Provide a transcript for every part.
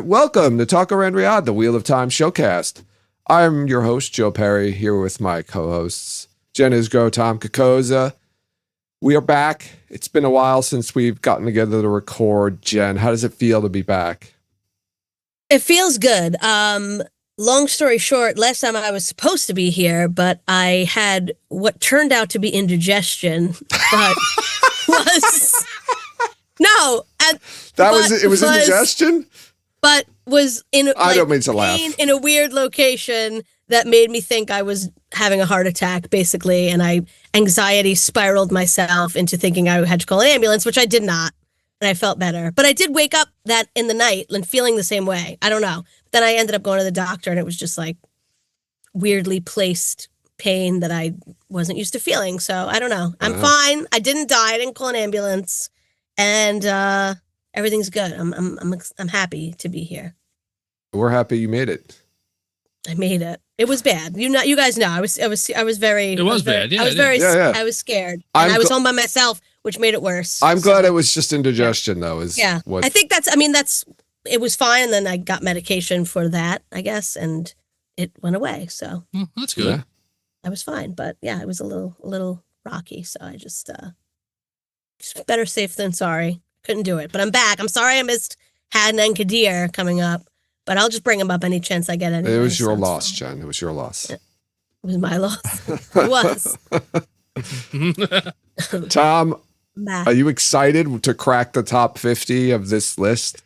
welcome to Talk Around Riyadh, the Wheel of Time showcast. I'm your host, Joe Perry, here with my co-hosts, Jen Isgro, Tom Kokoza. We are back. It's been a while since we've gotten together to record. Jen, how does it feel to be back? It feels good. Long story short, last time I was supposed to be here, but I had what turned out to be indigestion, but was no. It was indigestion? But was in I don't mean to laugh. In a weird location that made me think I was having a heart attack, basically, and I anxiety spiraled myself into thinking I had to call an ambulance, which I did not, and I felt better. But I did wake up that in the night and feeling the same way. I don't know. Then I ended up going to the doctor, and it was just like weirdly placed pain that I wasn't used to feeling. So I don't know. I'm fine. I didn't die. I didn't call an ambulance, and everything's good. I'm happy to be here. We're happy you made it. I made it. It was bad. You guys know. I was very. It was bad. Yeah, I was scared. And I was home by myself, which made it worse. I'm glad it was just indigestion, though. I think it was fine, and then I got medication for that, I guess, and it went away. So that's good. Yeah. I was fine, but yeah, it was a little rocky. So I just better safe than sorry. Couldn't do it, but I'm back. I'm sorry I missed Hadden and Kadir coming up, but I'll just bring them up any chance I get. Anyway, it was your loss, Jen. It was your loss. It was my loss. It was. Tom, are you excited to crack the top 50 of this list?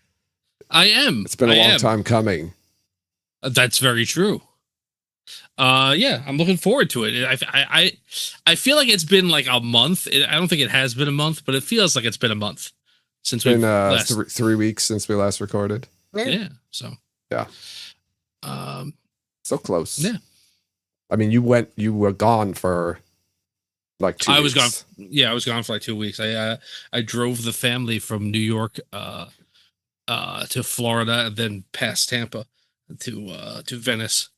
I am. It's been a long time coming. That's very true. Yeah, I'm looking forward to it. I feel like it's been like a month. I don't think it has been a month, but it feels like it's been a month since we've last 3 weeks since we last recorded. Yeah. So yeah. So close. Yeah. I mean, you were gone for like 2 weeks. I was gone. Yeah, I was gone for like 2 weeks. I drove the family from New York to Florida and then past Tampa to Venice.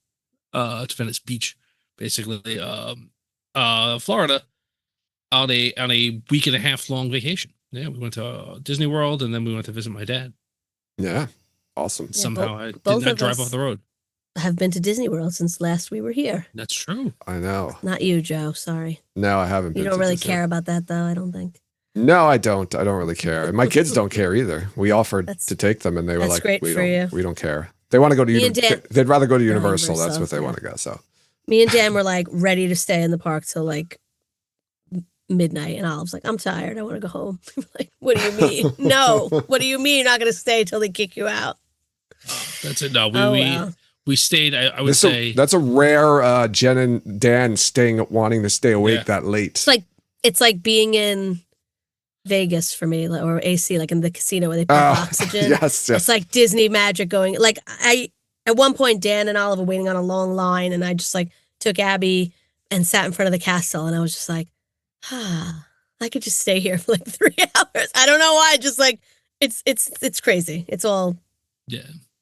To Venice Beach, basically, Florida, on a week and a half long vacation. Yeah, we went to Disney World, and then we went to visit my dad. Yeah, awesome. Yeah, somehow I did not drive off the road. Have been to Disney World since last we were here. That's true. I know. Not you, Joe. Sorry. No, I haven't. You don't really care about that, though. I don't think. No, I don't. I don't really care. And my kids don't care either. We offered to take them, and they were like, "We don't care." They want to go to they'd rather go to Universal. That's what they want to go. So me and Dan were like ready to stay in the park till like midnight, and Olive's like, "I'm tired. I want to go home." Like, what do you mean? No. What do you mean you're not going to stay till they kick you out? That's it. No, we stayed. I would say that's a rare Jen and Dan wanting to stay awake that late. It's like being in Vegas for me, or AC, like in the casino where they pump oxygen. Yes. It's like Disney magic going. Like at one point, Dan and Olive were waiting on a long line, and I just like took Abby and sat in front of the castle, and I was just like, I could just stay here for like 3 hours. I don't know why. Just like it's crazy. It's all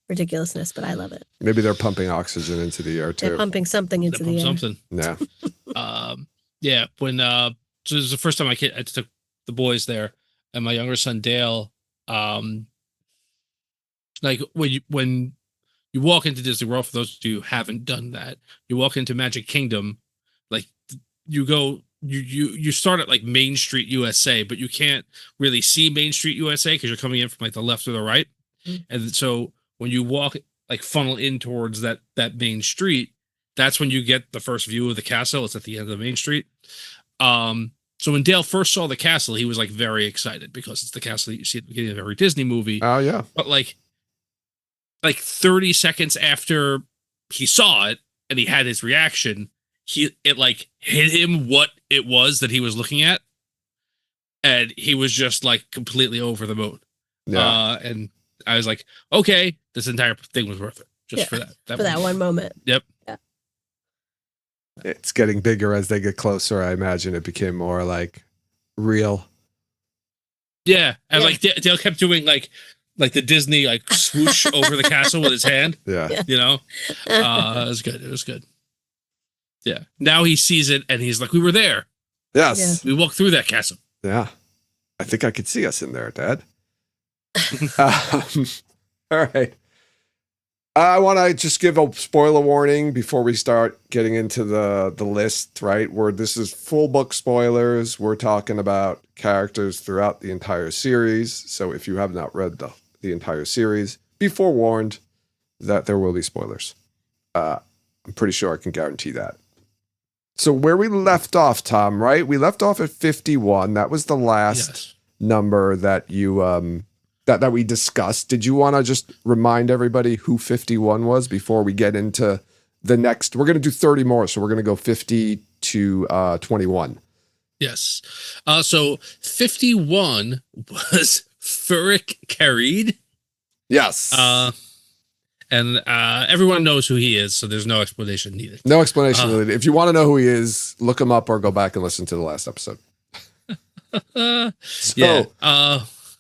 ridiculous's, but I love it. Maybe they're pumping oxygen into the air too. They're pumping something into the air. Something. Yeah. Yeah. When so this was the first time I took the boys there, and my younger son Dale, like when you walk into Disney World, for those of you who haven't done that, you walk into Magic Kingdom, like you start at like Main Street USA, but you can't really see Main Street USA because you're coming in from like the left or the right. And so when you walk like funnel in towards that main street, that's when you get the first view of the castle. It's at the end of the main street. So when Dale first saw the castle, he was like very excited because it's the castle that you see at the beginning of every Disney movie. Oh yeah. But like 30 seconds after he saw it and he had his reaction, it like hit him what it was that he was looking at, and he was just like completely over the moon. Yeah. And I was like, okay, this entire thing was worth it just for that. That one moment. Yep. Yeah. It's getting bigger as they get closer. I imagine it became more like real. Yeah, and like Dale kept doing like the Disney like swoosh over the castle with his hand. Yeah. You know, it was good. It was good. Yeah. Now he sees it and he's like, we were there. Yes. We walked through that castle. Yeah. I think I could see us in there, Dad. All right. I want to just give a spoiler warning before we start getting into the list, right? Where this is full book spoilers. We're talking about characters throughout the entire series. So if you have not read the entire series, be forewarned that there will be spoilers. I'm pretty sure I can guarantee that. So where we left off, Tom, right? We left off at 51. That was the last number that you that we discussed. Did you want to just remind everybody who 51 was before we get into the next? We're going to do 30 more, so we're going to go 50 to 21. Yes. So 51 was Furik Carid. Yes. And everyone knows who he is, so there's no explanation needed. No explanation needed. If you want to know who he is, look him up or go back and listen to the last episode. Yeah.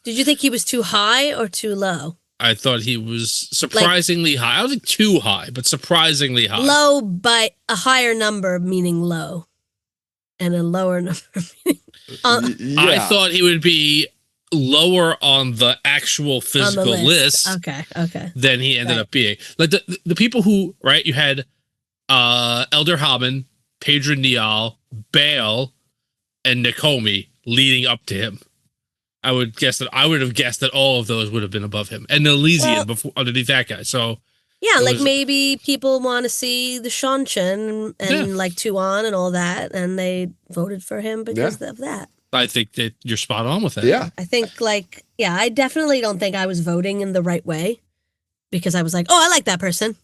Did you think he was too high or too low? I thought he was surprisingly high. I don't think too high, but surprisingly high. Low by a higher number, meaning low, and a lower number meaning. I thought he would be lower on the actual physical list. Okay. Than he ended up being. Like the people who, right, you had Elder Hammond, Pedro Nial, Bale, and Nakomi leading up to him. I would have guessed that all of those would have been above him, and Elysian before underneath that guy. So yeah, like maybe people want to see the Shanshan and like Tuan and all that, and they voted for him because of that. I think that you're spot on with that. Yeah, I think I definitely don't think I was voting in the right way because I was like, oh, I like that person.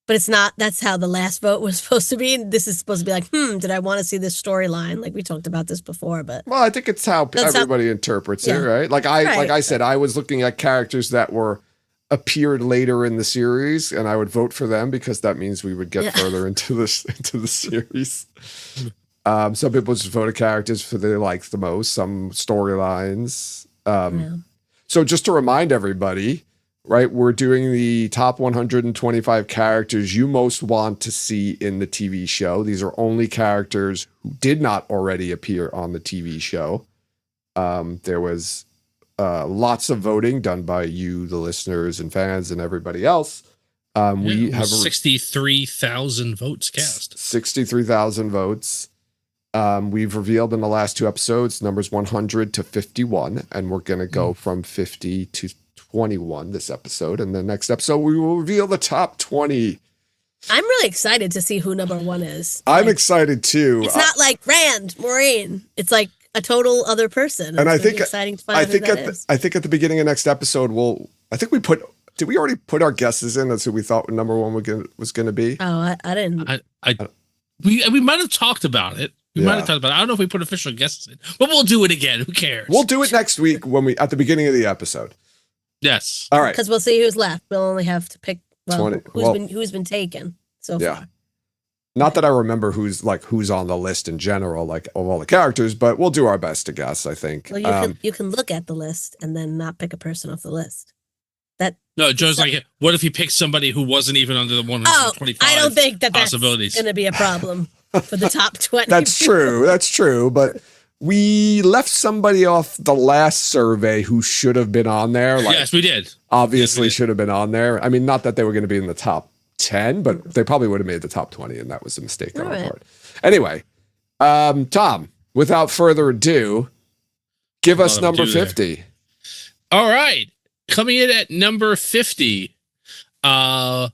But it's not, that's how the last vote was supposed to be. And this is supposed to be like, did I want to see this storyline? Like we talked about this before, but. Well, I think it's how everybody interprets it, right? Like I said, I was looking at characters that appeared later in the series and I would vote for them because that means we would get further into the series. Some people just voted characters for they liked the most, some storylines. So just to remind everybody, right, we're doing the top 125 characters you most want to see in the TV show. These are only characters who did not already appear on the TV show. There was lots of voting done by you, the listeners and fans and everybody else. We have 63,000 votes cast. 63,000 votes. We've revealed in the last two episodes numbers 100 to 51, and we're going to go from 50 to 21 this episode, and the next episode we will reveal the top 20. I'm really excited to see who number 1 is. I'm excited too. It's not like Rand, Maureen. It's like a total other person. And I think exciting to find out who that is. I think at the beginning of next episode did we already put our guesses in? That's who we thought number 1 was going to be. Oh, I didn't. We might have talked about it. I don't know if we put official guesses in, but we'll do it again. Who cares? We'll do it next week at the beginning of the episode. Yes. All right. Because we'll see who's left. We'll only have to pick 20. Who's been taken so far. Not that I remember who's on the list in general, like of all the characters, but we'll do our best to guess, I think. Well, you can look at the list and then not pick a person off the list. Joe's like, what if he picks somebody who wasn't even under the 125? I don't think that's possibilities going to be a problem for the top 20. That's true. But we left somebody off the last survey who should have been on there. Yes, we did. Obviously should have been on there. I mean, not that they were going to be in the top 10, but they probably would have made the top 20, and that was a mistake on our part. Anyway, Tom, without further ado, give us number 50. All right. Coming in at number 50, Queen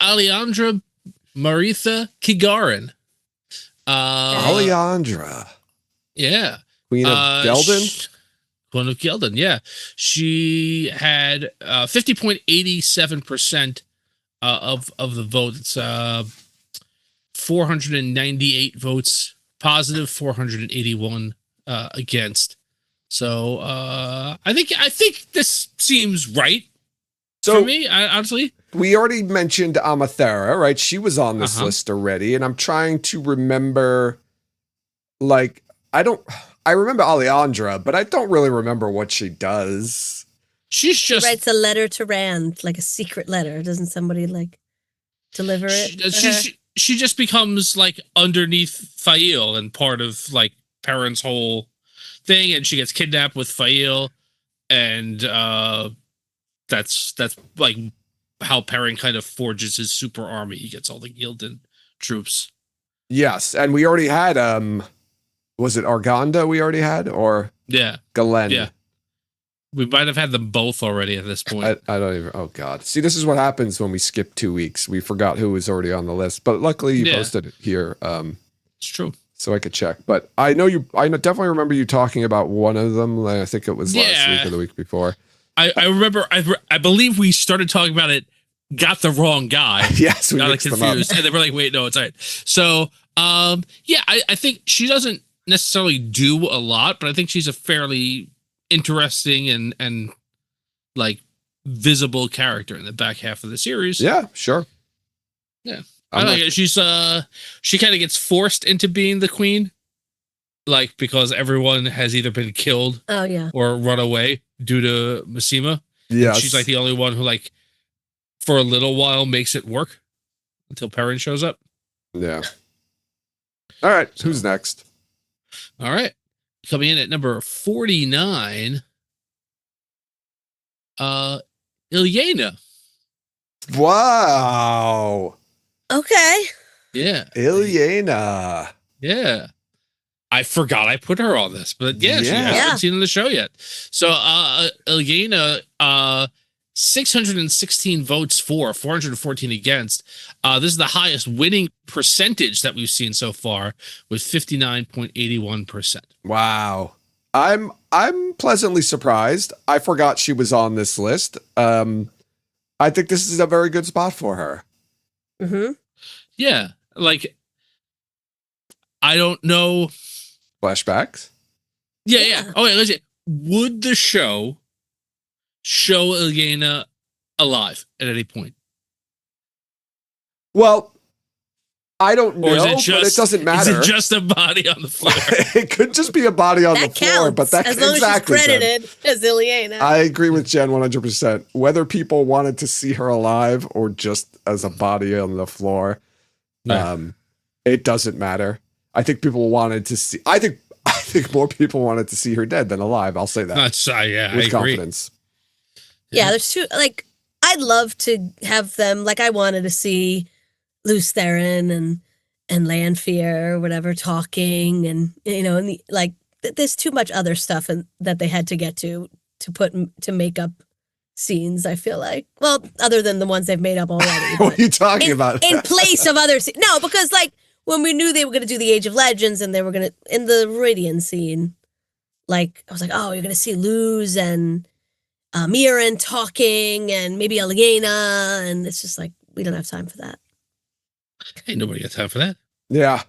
Alejandra Maritha Kigarin. Alejandra. Yeah. Queen of Geldon? Queen of Geldon, yeah. She had 50.87% of the vote. It's 498 votes positive, 481 against. So I think this seems right for me, honestly. We already mentioned Amathera, right? She was on this list already, and I'm trying to remember, like, I remember Alejandra, but I don't really remember what she does. She writes a letter to Rand, like a secret letter. Doesn't somebody like deliver it? She just becomes like underneath Fail and part of like Perrin's whole thing, and she gets kidnapped with Fail, and that's like how Perrin kind of forges his super army. He gets all the Gildan troops. Yes, and we already had was it Arganda we already had, or Yeah. Galen? Yeah. We might have had them both already at this point. I don't even. Oh God! See, this is what happens when we skip 2 weeks. We forgot who was already on the list, but luckily you posted it here. It's true. So I could check. But I know you. I definitely remember you talking about one of them. I think it was last week or the week before. I remember. I believe we started talking about it. Got the wrong guy. Yes, we got mixed confused, them up. and they were like, "Wait, no, it's all right." So, yeah, I think she doesn't necessarily do a lot, but I think she's a fairly interesting and like visible character in the back half of the series. Yeah, sure. Yeah, I like it. She's she kind of gets forced into being the queen, like because everyone has either been killed, or run away due to Massima. Yeah, she's like the only one who like for a little while makes it work until Perrin shows up. Yeah. All right, who's next? All right, coming in at number 49, Ilyena. Wow. Okay. Yeah. Ilyena. Yeah. I forgot I put her on this, but she hasn't been seen in the show yet. So Ilyena, 616 votes for, 414 against. This is the highest winning percentage that we've seen so far, with 59.81%. Wow. I'm pleasantly surprised. I forgot she was on this list. I think this is a very good spot for her. Mm-hmm. Yeah, like I don't know. Flashbacks? Yeah. Oh, wait, let's see. Would the show Ilyena alive at any point? Well, I don't know, but it doesn't matter. Is it just a body on the floor? It could just be a body on the floor, but that as long exactly as she's credited as Ilyena. I agree with Jen 100%. Whether people wanted to see her alive or just as a body on the floor, it doesn't matter. I think people wanted to see. I think more people wanted to see her dead than alive. I'll say that. With I confidence. Yeah, there's two. Like, I'd love to have them. Like, I wanted to see Luce Theron and Lanfear or whatever talking, and there's too much other stuff that they had to get to make up scenes. I feel like, well, other than the ones they've made up already. What are you talking about? In place of other scenes. No, because like when we knew they were going to do the Age of Legends and they were going to in the Viridian scene, like I was like, oh, you're going to see Luz and Mirren talking and maybe Ilyena, and it's just like we don't have time for that. Ain't nobody got time for that. Yeah.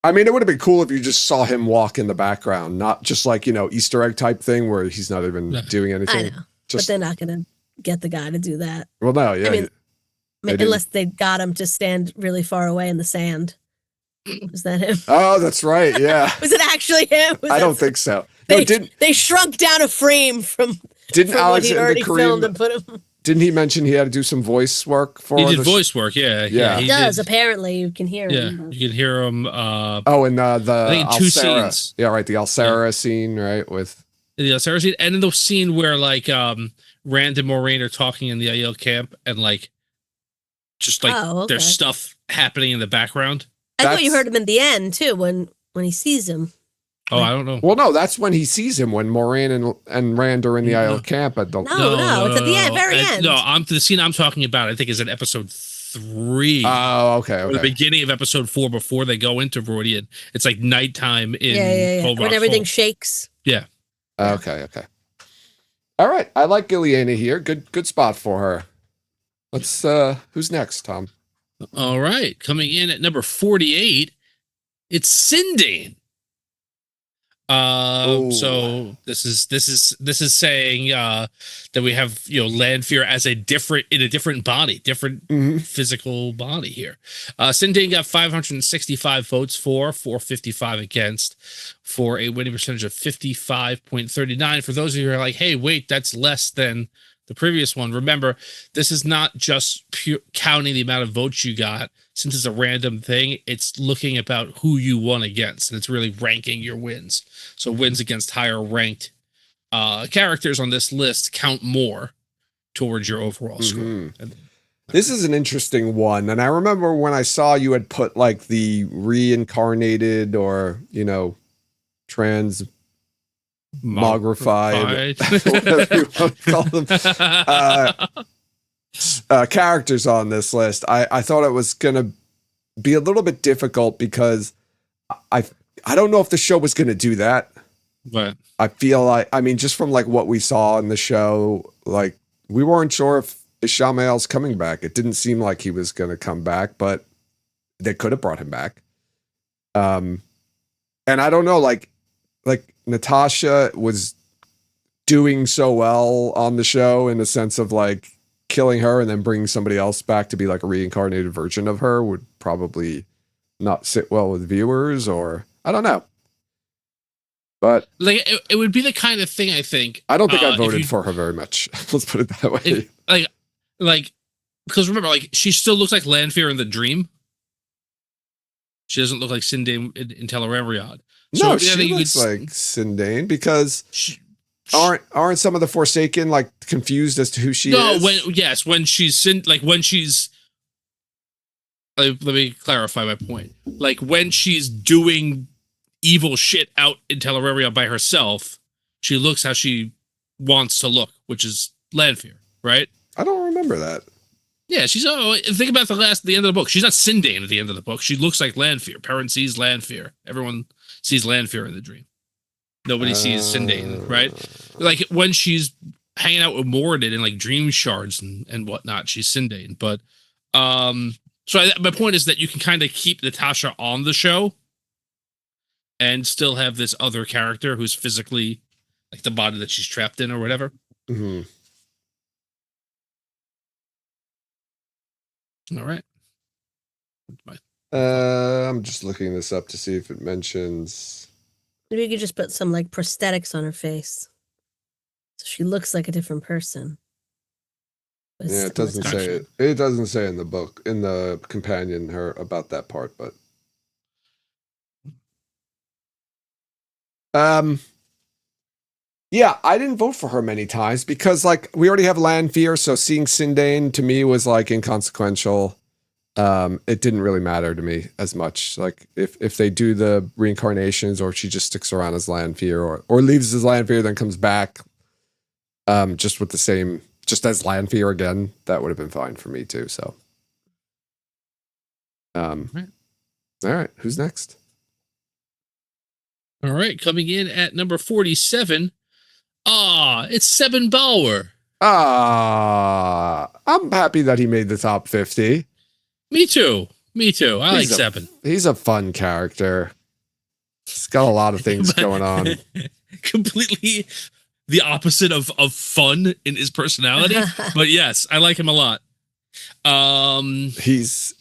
I mean, it would have been cool if you just saw him walk in the background, not just like, Easter egg type thing where he's not even doing anything. I know, but they're not going to get the guy to do that. Well, no, yeah. I mean, unless they got him to stand really far away in the sand. Was that him? Oh, that's right. Yeah. Was it actually him? I don't think so. They shrunk down a frame from what he already filmed and put him. Didn't he mention he had to do some voice work for? He did voice work, yeah. He does. Apparently, you can hear him. Yeah, you can hear him. In the I think in two scenes. Yeah, right. The Alcera scene, right? With the Alcera scene, and in the scene where like Rand and Moraine are talking in the Aiel camp, and like just like there's stuff happening in the background. I thought you heard him in the end too, when he sees him. Oh, I don't know. Well, no, that's when he sees him, when Moraine and Rand are in the Aiel camp at the... No, it's at the end, very end. No, the scene I'm talking about, I think, is in episode 3. Oh, okay. Or the beginning of episode 4 before they go into Viridian. It's like nighttime in Cold Rock when everything Falls. shakes. Yeah. Okay. All right. I like Ilyena here. Good spot for her. Let's, who's next, Tom? All right. Coming in at number 48, it's Sindane. So this is saying that we have Lanfear as in a different body, physical body here. Sindane got 565 votes for 455 against, for a winning percentage of 55.39. For those of you who are like, hey, wait, that's less than the previous one. Remember, this is not just counting the amount of votes you got. Since it's a random thing, it's looking about who you won against, and it's really ranking your wins. So wins against higher ranked characters on this list count more towards your overall score. Mm-hmm. This is an interesting one. And I remember when I saw you had put like the reincarnated or, transmogrified, whatever you want to call them, characters on this list. I thought it was going to be a little bit difficult because I don't know if the show was going to do that. But I feel like, just from like what we saw in the show, like we weren't sure if Ishamael's coming back. It didn't seem like he was going to come back, but they could have brought him back. And I don't know, like Natasha was doing so well on the show in the sense of like killing her and then bringing somebody else back to be like a reincarnated version of her would probably not sit well with viewers, or I don't know. But like it would be the kind of thing, I think. I don't think I voted for her very much. Let's put it that way. Like, because remember, like she still looks like Lanfear in the dream. She doesn't look like Sindane in Tel'aran'rhiod. So, no, she looks like Sindane because aren't some of the Forsaken like confused as to who she is? No, when she's let me clarify my point. Like when she's doing evil shit out in Tel'aran'rhiod by herself, she looks how she wants to look, which is Lanfear, right? I don't remember that. Yeah, think about the end of the book. She's not Sindane at the end of the book. She looks like Lanfear. Perrin sees Lanfear. Everyone sees Lanfear in the dream. Nobody sees Sindane, right? Like when she's hanging out with Moradin and like dream shards and whatnot, she's Sindane. But my point is that you can kind of keep Natasha on the show and still have this other character who's physically like the body that she's trapped in or whatever. Mm-hmm. All right. I'm just looking this up to see if it mentions. Maybe you could just put some like prosthetics on her face, so she looks like a different person. Yeah, it doesn't say it. It doesn't say in the book, in the companion, her about that part, but. Yeah, I didn't vote for her many times because, like, we already have Lanfear, so seeing Sindane to me was like inconsequential. It didn't really matter to me as much. Like, if they do the reincarnations, or she just sticks around as Lanfear, or leaves as Lanfear, then comes back, just with the same, just as Lanfear again, that would have been fine for me too. So, all right, who's next? All right, coming in at number 47. It's Seben Bauer. I'm happy that he made the top 50. Me too. I like Seben. He's a fun character. He's got a lot of things going on. Completely the opposite of fun in his personality. But yes, I like him a lot. He's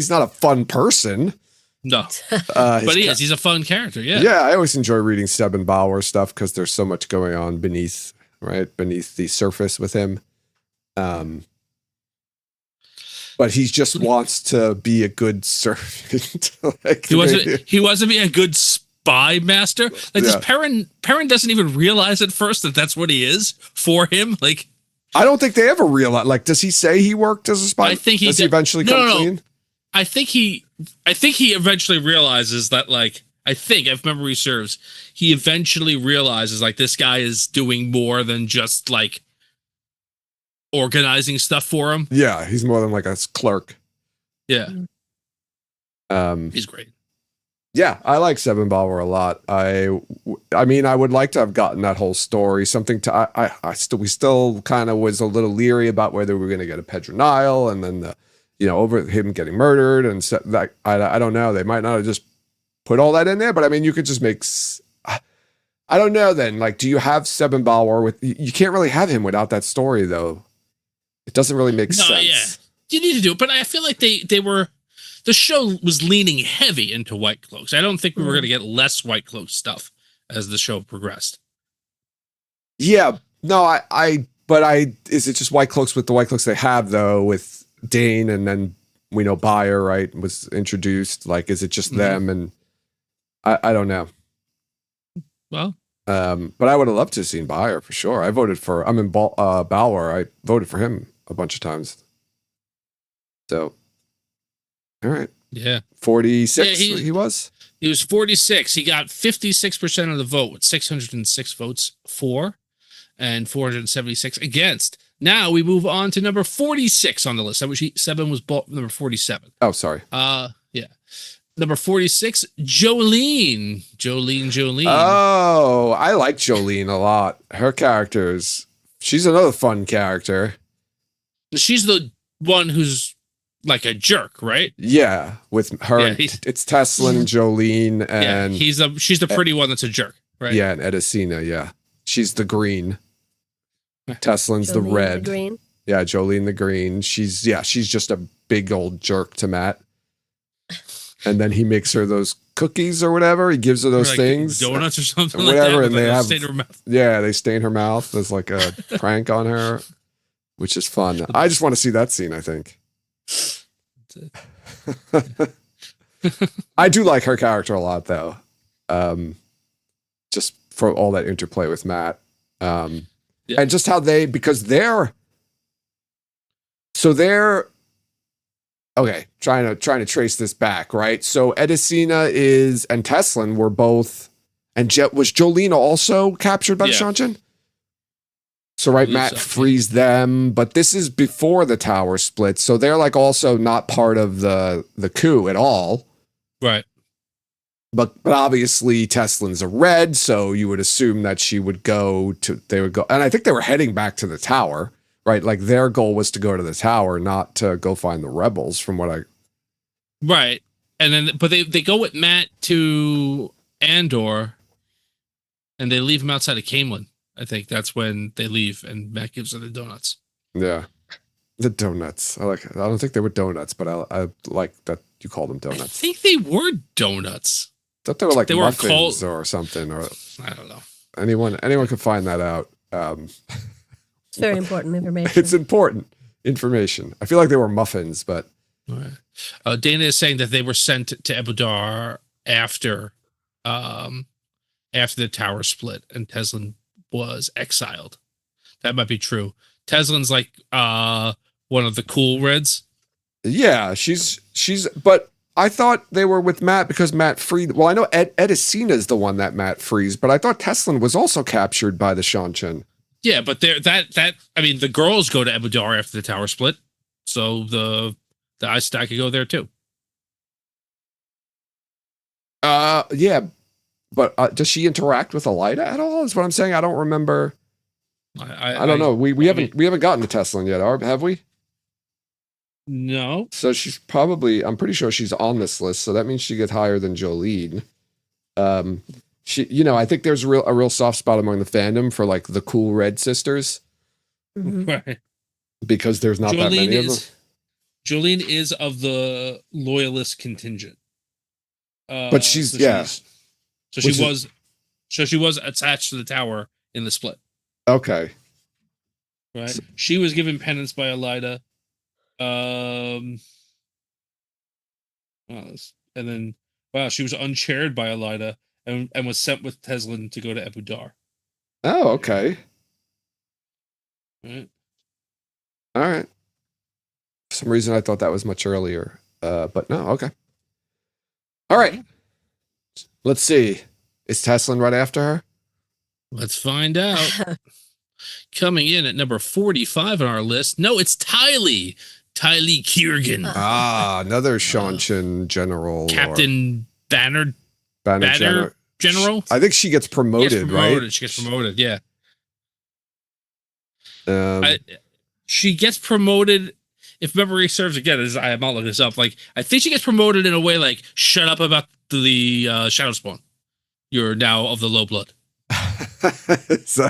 not a fun person. No, but he's a fun character. Yeah, I always enjoy reading Seben Bauer stuff because there's so much going on beneath the surface with him. But he just wants to be a good servant. He wants to be a good spy master. Like this Perrin doesn't even realize at first that that's what he is for him. Like, I don't think they ever realize. Like, does he say he worked as a spy? I think does he eventually come clean? I think he eventually realizes that, like, I think if memory serves, he eventually realizes like this guy is doing more than just like organizing stuff for him. Yeah, he's more than like a clerk. Yeah. He's great. Yeah, I like Seben Bauer a lot. I mean, I would like to have gotten that whole story. Something to we still kind of was a little leery about whether we were going to get a Pedronile, and then over him getting murdered, and so that I don't know. They might not have just put all that in there, but I mean, you could just make. I don't know. Then, like, do you have Seben Bauer with? You can't really have him without that story, though. It doesn't really make sense. Yeah, you need to do it, but I feel like they were. The show was leaning heavy into White Cloaks. I don't think we were going to get less White Cloak stuff as the show progressed. Yeah, no, is it just White Cloaks with the White Cloaks they have though with Dane, and then we know Bayer, right, was introduced. Like, is it just them? And I don't know. Well, But I would have loved to have seen Bauer for sure. I voted for. I'm in Bauer. I voted for him a bunch of times. So, all right. Yeah. 46. He was. He was 46. He got 56% of the vote with 606 votes for and 476 against. Now we move on to number 46 on the list. Seven was number 47. Oh, sorry. Yeah. Number 46, Jolene. Jolene. Oh, I like Jolene a lot. Her she's another fun character. She's the one who's like a jerk, right? Yeah, with her. Yeah, it's Teslin, Jolene, and she's the pretty one that's a jerk, right? Yeah, and Edicina. Yeah, she's the green. Teslin's the red. The green. Yeah, Jolene the green. She's just a big old jerk to Matt. And then he makes her those cookies or whatever. He gives her those like things, donuts or something, whatever, like that, and they stain her mouth. Yeah, they stain her mouth. There's like a prank on her, which is fun. I just want to see that scene. I think. I do like her character a lot, though. Just for all that interplay with Matt, and just how because they're okay. Trying to trace this back, right? So Edicina and Teslin were both, and was Jolene also captured by the Shanshan? So Matt frees them, but this is before the tower split, so they're like also not part of the coup at all. Right. But obviously Teslin's a red, so you would assume that they would go, and I think they were heading back to the tower, right? Like their goal was to go to the tower, not to go find the rebels, from what I. Right. And then, but they go with Matt to Andor, and they leave him outside of Camelin. I think that's when they leave, and Matt gives her the donuts. Yeah. The donuts. I don't think they were donuts, but I like that you called them donuts. I think they were donuts. I thought they were like they muffins or something. Or I don't know. Anyone could find that out. It's very important information. It's important information. I feel like they were muffins, but. All right. Dana is saying that they were sent to Ebudar after the tower split, and Teslin was exiled. That might be true. Teslin's like one of the cool reds. Yeah, she's but I thought they were with Matt because Matt freed. Well, I know Edicina is the one that Matt frees, but I thought Teslin was also captured by the Shanshan. Yeah, but the girls go to Ebudar after the tower split, so the Aes Sedai could go there too. Yeah, but does she interact with Elida at all? Is what I'm saying. I don't remember. I don't know. We haven't gotten to Teslin yet, have we? No. So she's probably. I'm pretty sure she's on this list. So that means she gets higher than Jolene. I think there's a real soft spot among the fandom for like the cool red sisters, right? Because there's not that many of them. Jolene is of the loyalist contingent, but she was attached to the tower in the split. Okay. Right. She was given penance by Elida. And then she was unchaired by Elida and was sent with Teslin to go to Ebudar. Oh, okay. Right. All right. For some reason I thought that was much earlier. But no, okay. All right. Let's see. Is Teslin right after her? Let's find out. Coming in at number 45 on our list. No, it's Tylee Kiergan. Another Shanshan general. Captain Banner General? I think she gets promoted, right? She gets promoted, yeah. Um, she gets promoted, if memory serves again, I am not looking this up. Like, I think she gets promoted in a way like, shut up about the Shadow Spawn. You're now of the low blood. So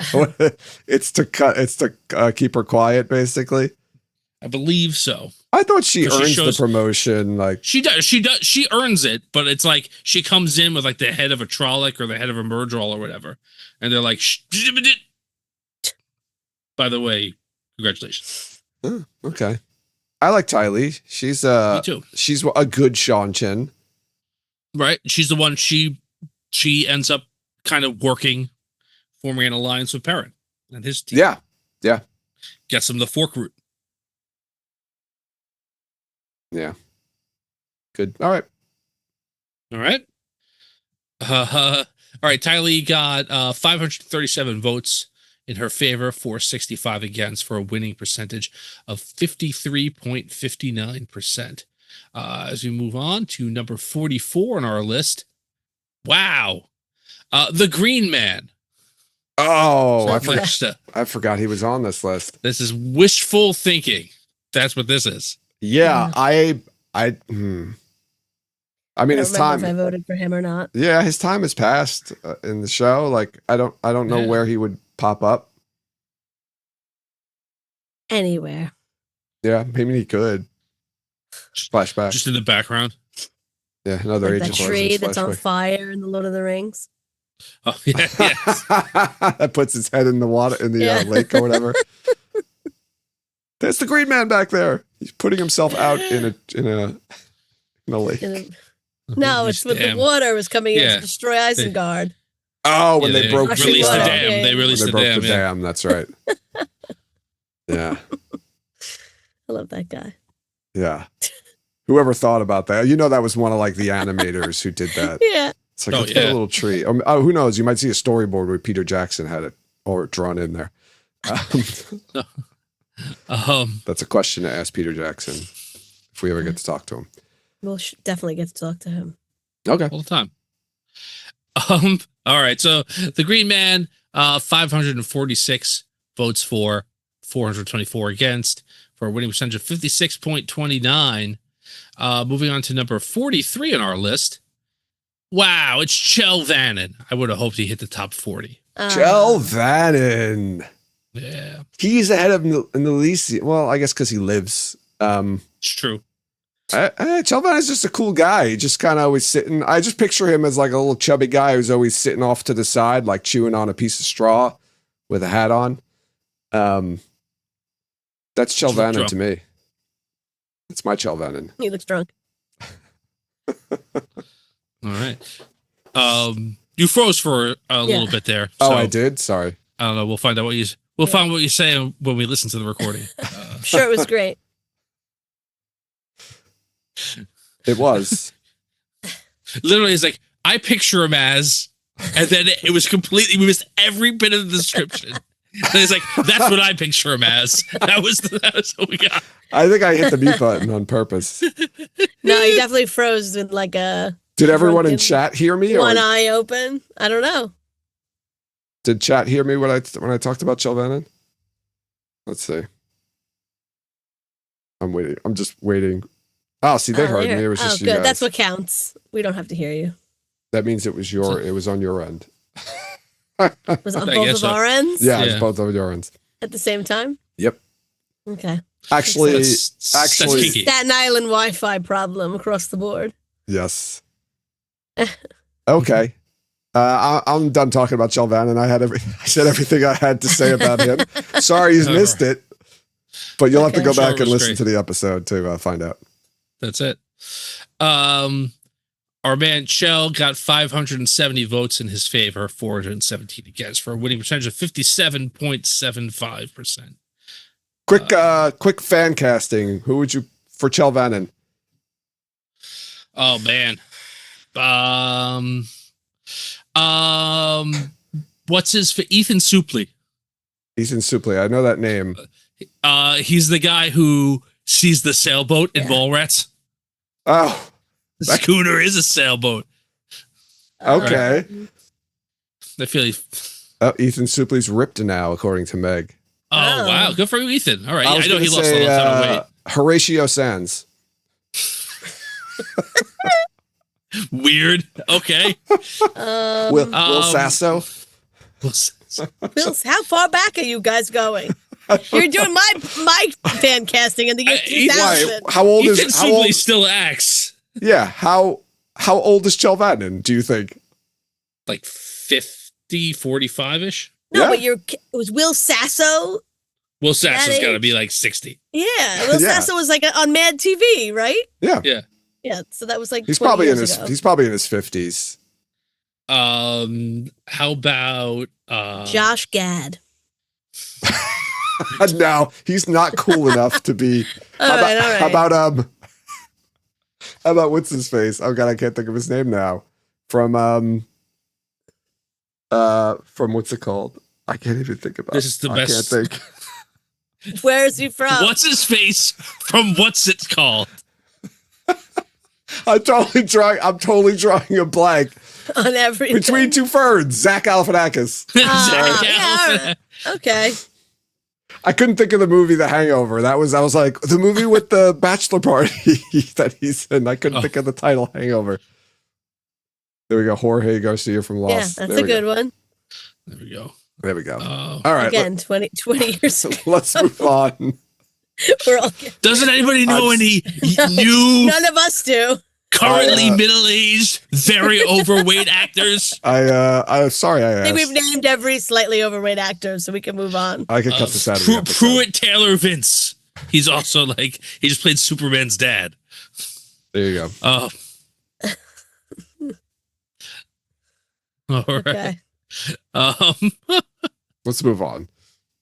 it's to keep her quiet, basically. I believe so. I thought she earns the promotion. Like she does. She earns it, but it's like she comes in with like the head of a Trolloc or the head of a Murdrol or whatever, and they're like, by the way, congratulations. Oh, okay. I like Tylee. She's Me too. She's a good Shanshan. Right. She's the one. She ends up kind of working forming an alliance with Perrin and his team. Yeah. Yeah. Gets him the fork root. Yeah. Good. All right. All right. All right. Ty Lee got 537 votes in her favor, 465 against, for a winning percentage of 53.59%. As we move on to number 44 on our list. Wow. The Green Man. Oh, I forgot he was on this list. This is wishful thinking. That's what this is. Yeah, I mean, his time. If I voted for him or not. Yeah, his time has passed in the show. Like, I don't know where he would pop up. Anywhere. Yeah, maybe he could. Flashback. Just in the background. Yeah, another Like Agent that of tree Legends that's on flashback. fire in the Lord of the Rings. Oh, yeah. Yes. That puts his head in the water, in the lake or whatever. There's the Green Man back there. He's putting himself out in a lake. No, it's when the water was coming in to destroy Isengard. Oh, when they broke released the dam. dam. They released the broke dam. the dam. That's right. Yeah. I love that guy. Yeah. Whoever thought about that? You know, that was one of like the animators who did that. Yeah. It's like, let's put a little tree. Oh, who knows? You might see a storyboard where Peter Jackson had it or drawn in there. That's a question to ask Peter Jackson if we ever get to talk to him. We'll definitely get to talk to him. Okay. All the time. All right. So the Green Man, 546 votes for, 424 against, for a winning percentage of 56.29. Moving on to number 43 on our list. Wow, it's Chell Vannon. I would have hoped he hit the top 40. Chell Vannon. Yeah. He's ahead of Nalisi. Well, I guess because he lives. It's true. Chell Vannon's just a cool guy. He just kind of always sitting. I just picture him as like a little chubby guy who's always sitting off to the side, like chewing on a piece of straw with a hat on. That's Chell Vannon to me. It's my Chell Vannon. He looks drunk. All right. You froze for a little bit there. Oh, so I did. Sorry. I don't know. We'll find out what you find what you say when we listen to the recording. I'm sure it was great. It was. Literally, it's like I picture him as, and then it was completely. We missed every bit of the description. And it's like that's what I picture him as. That was what we got. I think I hit the mute button on purpose. No, he definitely froze with like a. Did everyone in chat hear me? One eye open. I don't know. Did chat hear me when I talked about Chell Vannon? Let's see. I'm waiting. I'm just waiting. Oh, see, they heard me. It was just you good. guys. That's what counts. We don't have to hear you. That means it was on your end. Was it on both of our ends? Yeah, it was both of your ends. At the same time? Yep. Okay. Actually, Staten Island Wi-Fi problem across the board. Yes. Okay. I'm done talking about Chell Vannon. I said everything I had to say about him. Sorry you missed it, but you'll have to go back and listen to the episode to find out. That's it. Our man Chell got 570 votes in his favor, 417 against, for a winning percentage of 57.75%. Quick fan casting. Who would you for Chell Vannon? Oh man. What's his for Ethan Suplee? Ethan Suplee. I know that name. He's the guy who sees the sailboat in Mallrats. Oh, the schooner is a sailboat. Okay. I feel Ethan Suplee's ripped now, according to Meg. Oh wow, good for you, Ethan. All right, I know he lost a lot of weight. Horatio Sands. Weird. Okay. Will Sasso. Bill, how far back are you guys going? You're doing my fan casting in the year 2000. How old is Ethan Suplee still acts? Yeah. How old is Chell Vannon, do you think? Like 50, 45-ish? No, but it was Will Sasso. Will Sasso's got to be like 60. Yeah. Will Sasso was like on Mad TV, right? Yeah. Yeah. Yeah. So that was like he's probably in his 50s. How about Josh Gad. No, he's not cool enough to be. All right. How about what's his face? Oh god, I can't think of his name now. From what's it called? I can't even think about. This is the best. I can't think. Where is he from? What's his face from What's It Called? I'm totally drawing a blank On everything. between two ferns. Zach Galifianakis. Zach yeah, okay. I couldn't think of the movie The Hangover. I was like the movie with the bachelor party that he's in. I couldn't think of the title. Hangover. There we go. Jorge Garcia from Lost. Yeah, that's a good one. There we go. There we go. All right. Again, 20 years ago. Let's move on. We're all Doesn't anybody know any new, None of us do. currently middle-aged, very overweight actors? I'm sorry. I I think asked. we've named every slightly overweight actor, so we can move on. I could cut this out of the episode. Pruitt Taylor Vince. He's also like, he just played Superman's dad. There you go. All right. Okay. Let's move on.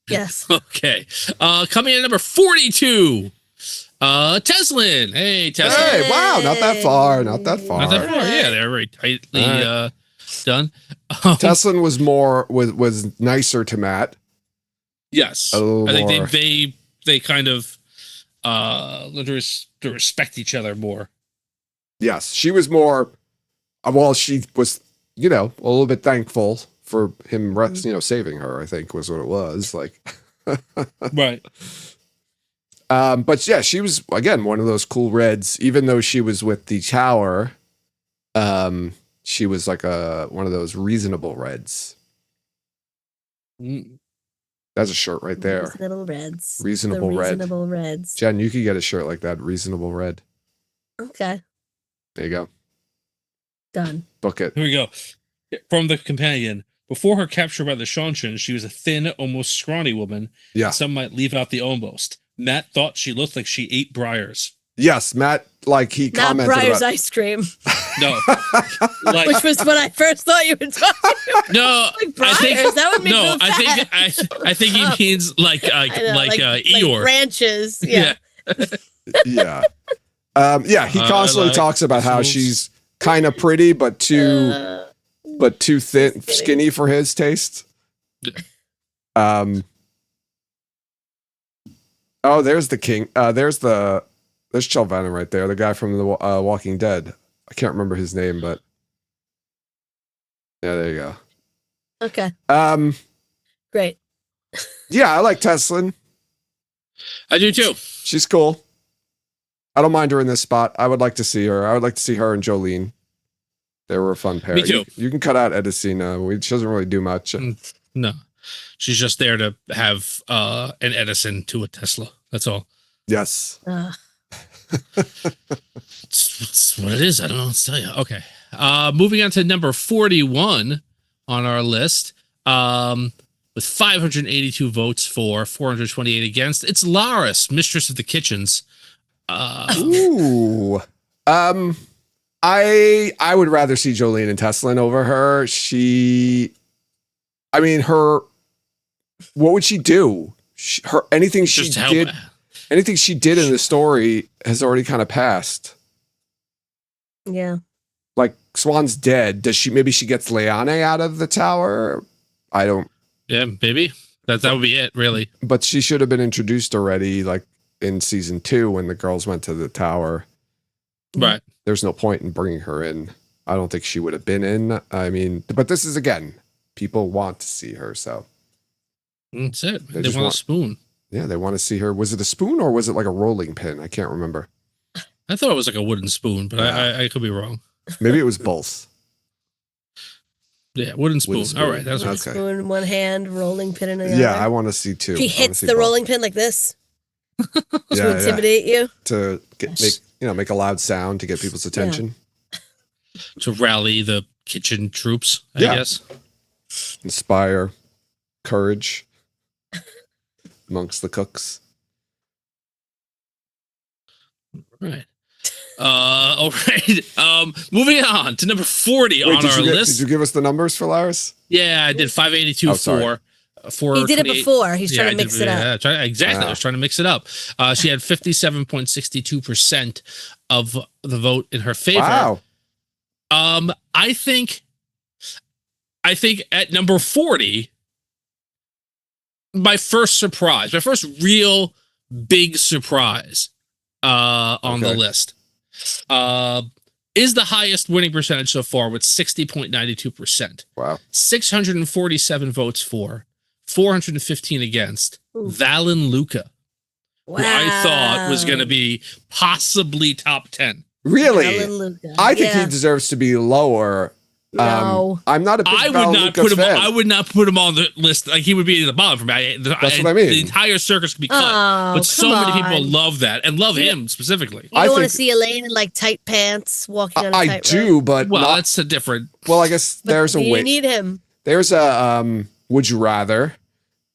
Yes. Okay. Coming in at number 42. Teslin. Hey, Teslin. Hey, wow, not that far. Not that far. Not that far. Yeah, they're very tightly done. Teslin was nicer to Matt. Yes. A little I think more. they kind of learn to respect each other more. Yes, she was more. Well, she was, a little bit thankful for him, saving her. I think was what it was like. Right. But yeah, she was again one of those cool reds. Even though she was with the tower, she was like one of those reasonable reds. That's a shirt right there. Reasonable Reds. Reasonable The red. Reasonable Reds. Jen, you could get a shirt like that. Reasonable red. Okay. There you go. Done. Book it. Here we go. From the companion. Before her capture by the Shanshan, she was a thin, almost scrawny woman. Yeah. Some might leave out the almost. Matt thought she looked like she ate briars. Yes, Matt. Like he Not commented Breyer's about. ice cream, No. Like, which was what I first thought you were talking about. no, Like Breyers, that would make no, me fat. I think he means like Eeyore. branches. Yeah. Yeah. He constantly talks about how vegetables. she's kind of pretty, but too thin, skinny for his taste. Oh, there's the king. There's Chelvanham right there, the guy from the Walking Dead. I can't remember his name, but yeah, there you go. Okay. Great. Yeah, I like Teslin. I do too. She's cool. I don't mind her in this spot. I would like to see her. I would like to see her and Jolene. They were a fun pair. Me too. You can cut out Edicina. She doesn't really do much. No. She's just there to have an Edison to a Tesla. That's all. Yes. It's what it is. I don't know what to tell you. Okay. Moving on to number 41 on our list. With 582 votes for, 428 against. It's Laris, Mistress of the Kitchens. Ooh. I would rather see Jolene and Teslin over her. What would she do? Anything she did in the story has already kind of passed. Yeah. Like Swan's dead. Maybe she gets Leane out of the tower? I don't. Yeah, maybe. That would be it, really. But she should have been introduced already, like in season 2 when the girls went to the tower. Right. There's no point in bringing her in. I don't think she would have been in. I mean, but this is, again, people want to see her, so. That's it. They They just want a spoon. Yeah, they want to see her. Was it a spoon or was it like a rolling pin? I can't remember. I thought it was like a wooden spoon, but Yeah. I could be wrong. Maybe it was both. Yeah, wooden spoon. Wooden spoon. All right, that's Okay. right. Spoon in one hand, rolling pin in the other. Yeah, I want to see two. She I wanna hits see the both. rolling pin like this to Yeah, intimidate you. to make a loud sound to get people's attention. To rally the kitchen troops, I Yeah. guess. Inspire courage amongst the cooks. Right. All right. Moving on to number 40 on our list. Did you give us the numbers for Lars? Yeah, I did 582 for he did it before. He's trying to mix it up. Yeah, exactly. I was trying to mix it up. She had 57.62% of the vote in her favor. Wow. I think at number 40, my first real big surprise on the list is the highest winning percentage so far with 60.92%. Wow. 647 votes for, 415 against. Valen Luca, Wow. who I thought was going to be possibly top 10. Really? Hallelujah. I think he deserves to be lower. No. I'm not a big I Val would not Luca put him. fan. I would not put him on the list. Like he would be at the bottom for me. That's what I mean. The entire circus could be cut, but so many people love that and love him specifically. You don't want to see Elaine in like tight pants walking on a tight I do, but that's a different. Well, I guess there's a way. You need him. There's a would you rather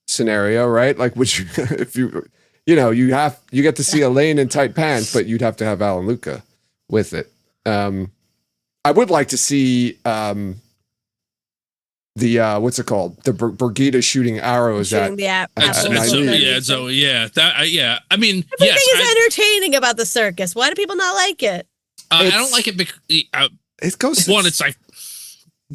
scenario, right? Like would you if you get to see Elaine in tight pants, but you'd have to have Alan Luca with it. I would like to see the what's it called? The Brigida shooting arrows at the I mean, everything is entertaining about the circus. Why do people not like it? I don't like it because it goes one. It's like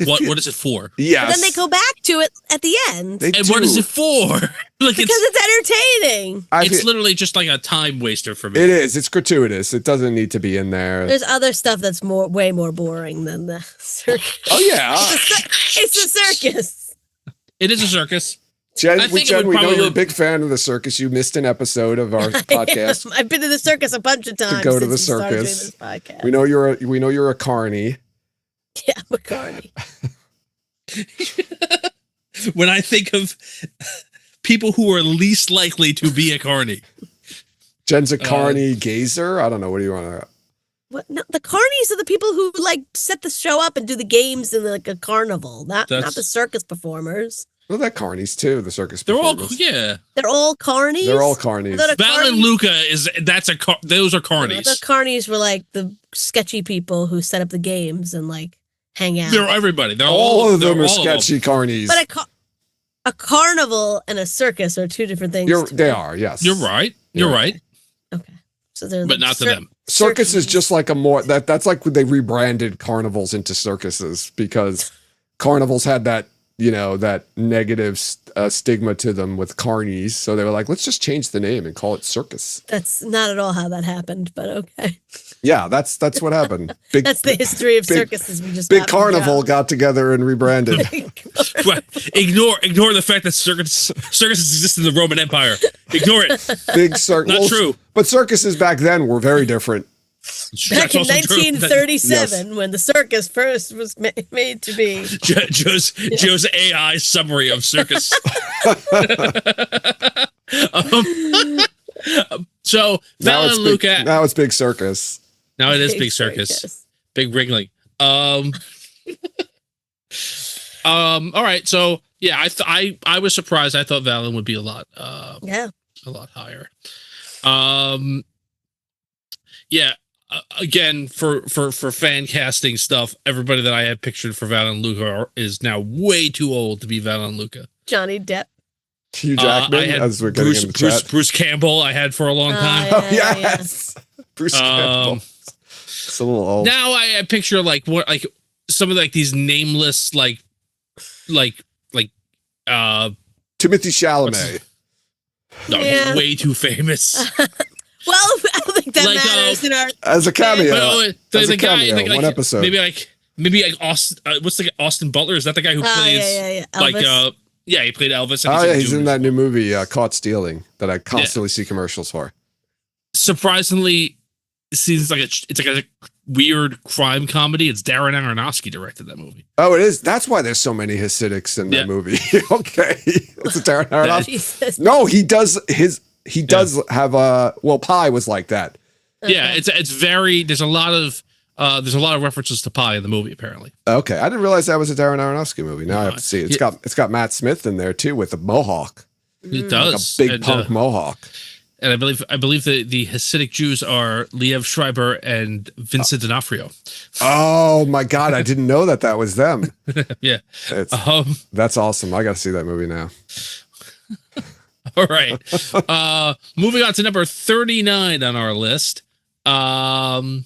what is it for? Yes. But then they go back to it at the end. What is it for? Like because it's entertaining. It's literally just like a time waster for me. It is. It's gratuitous. It doesn't need to be in there. There's other stuff that's way more boring than the circus. Oh yeah, it's a circus. It is a circus. Jen, we know you're a big fan of the circus. You missed an episode of our podcast. I've been to the circus a bunch of times. To go to the circus. We know you're a carny. Yeah, I'm a carny. When I think of people who are least likely to be a carny. Jen's a carny gazer? I don't know. What do you want to... What? No, the carnies are the people who like set the show up and do the games in like a carnival, not the circus performers. Well, they're carnies too, the circus They're performers. They're all carnies? They're all carnies. Val and Luca those are carnies. The carnies were like the sketchy people who set up the games and like hang out. They're everybody. They're all of them are sketchy carnies. But a carnival and a circus are two different things. They are, yes. You're right. You're right. Okay. So they're but not to them. Circus is just like that's like when they rebranded carnivals into circuses because carnivals had that, that negative stigma to them with carnies. So they were like, let's just change the name and call it circus. That's not at all how that happened, but okay. Yeah, that's what happened. That's the history of circuses. We just big carnival got together and rebranded. Ignore the fact that circuses exist in the Roman Empire. Ignore it. Big circus. Not true. But circuses back then were very different. Back in 1937, when the circus first was made to be. Joe's AI summary of circus. So Val and Luca. Now it's big circus. Now it is big circus. Big wriggling. All right. So yeah, I was surprised. I thought Valen would be a lot higher. Yeah. Again, for fan casting stuff, everybody that I had pictured for Val and Luca is now way too old to be Val and Luca. Johnny Depp. Hugh Jackman, as we're getting in the chat. Bruce Campbell, I had for a long time. Yes, Bruce Campbell. It's a little old. Now I picture like some of like these nameless like Timothy Chalamet. No, he's way too famous. Well, I don't think that matters in our as a cameo. The guy, one episode. Maybe like Austin. What's the Austin Butler? Is that the guy who plays Elvis. he played Elvis. He's in that new movie, Caught Stealing, that I constantly see commercials for. Surprisingly, it seems like it's like a weird crime comedy. It's Darren Aronofsky directed that movie. Oh, it is. That's why there's so many Hasidics in that movie. Okay, it's a Darren Aronofsky. No, he does his. He does have Pi was like that. Yeah, it's very. There's a lot of references to Pi in the movie apparently. Okay, I didn't realize that was a Darren Aronofsky movie. Now I have to see it. It's got Matt Smith in there too with the mohawk. It does, like a big punk mohawk. And I believe the Hasidic Jews are Liev Schreiber and Vincent D'Onofrio. Oh my God, I didn't know that was them. Yeah. That's awesome. I got to see that movie now. All right. Moving on to number 39 on our list. Caroline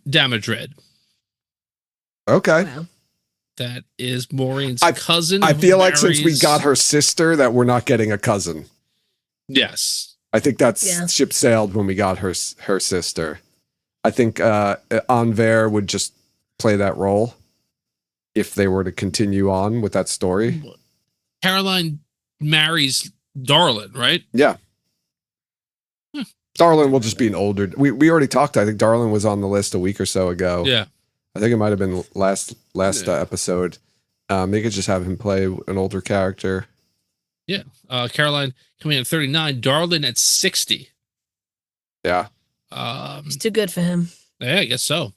Damadred. Okay. Wow. That is Maureen's cousin. I feel like since we got her sister that we're not getting a cousin. Yes. I think that's ship sailed when we got her sister. I think Anver would just play that role if they were to continue on with that story. Caroline marries Darlin, right? Yeah. Darlin will just be an older. We already talked. I think Darlin was on the list a week or so ago. Yeah. I think it might have been last episode. They could just have him play an older character. Yeah. Caroline coming in at 39, Darlin at 60. Yeah. It's too good for him. Yeah, I guess so.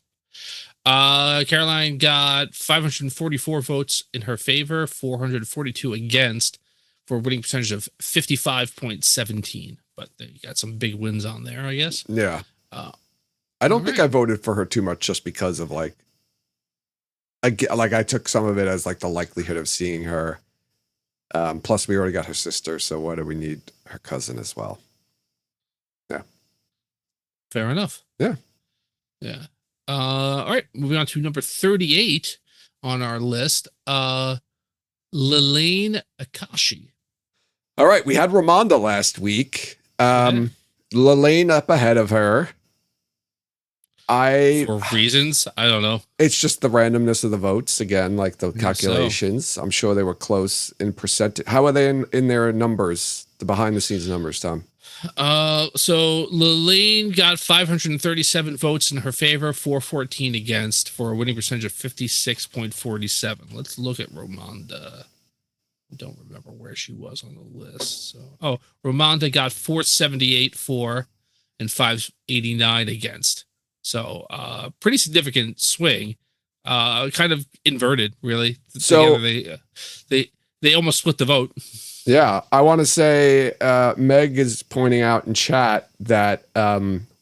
Caroline got 544 votes in her favor, 442 against, for a winning percentage of 55.17. But they got some big wins on there, I guess. Yeah. I don't think I voted for her too much just because of I took some of it as like the likelihood of seeing her. Plus we already got her sister, so why do we need her cousin as well? Yeah. Fair enough. Yeah. Yeah. All right, moving on to number 38 on our list. Lelaine Akashi. All right, we had Ramonda last week. Lelaine up ahead of her. For reasons, I don't know. It's just the randomness of the votes again, like the calculations. So. I'm sure they were close in percentage. How are they in their numbers, the behind the scenes numbers, Tom? So Lelaine got 537 votes in her favor, 414 against, for a winning percentage of 56.47. Let's look at Ramonda. I don't remember where she was on the list. So, Ramonda got 478 for and 589 against. So, pretty significant swing. Kind of inverted, really. So they almost split the vote. Yeah, I want to say Meg is pointing out in chat that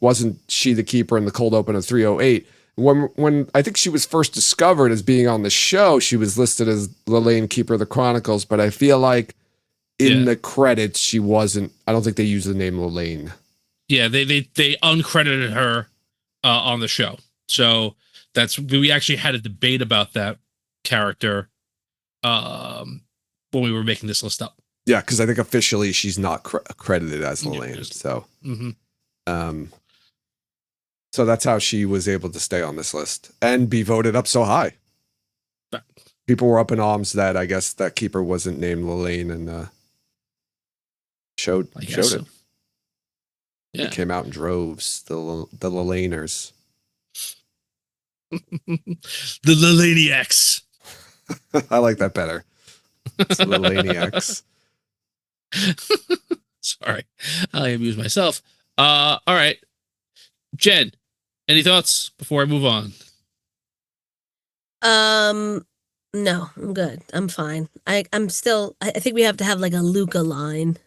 wasn't she the keeper in the cold open of 308? When I think she was first discovered as being on the show, she was listed as Lelaine, keeper of the Chronicles, but I feel like in the credits she wasn't. I don't think they used the name Lelaine. Yeah, they uncredited her on the show, so we actually had a debate about that character when we were making this list up. Yeah, because I think officially she's not credited as Lelaine. So, so that's how she was able to stay on this list and be voted up so high. People were up in arms that I guess that keeper wasn't named Lelaine and showed it. Yeah, it came out in droves. The Lelainers, the Lelainiacs. I like that better. It's Lelainiacs. Sorry, I amuse myself. All right, Jen, any thoughts before I move on? No, I'm good. I'm fine. I'm still. I think we have to have like a Luca line.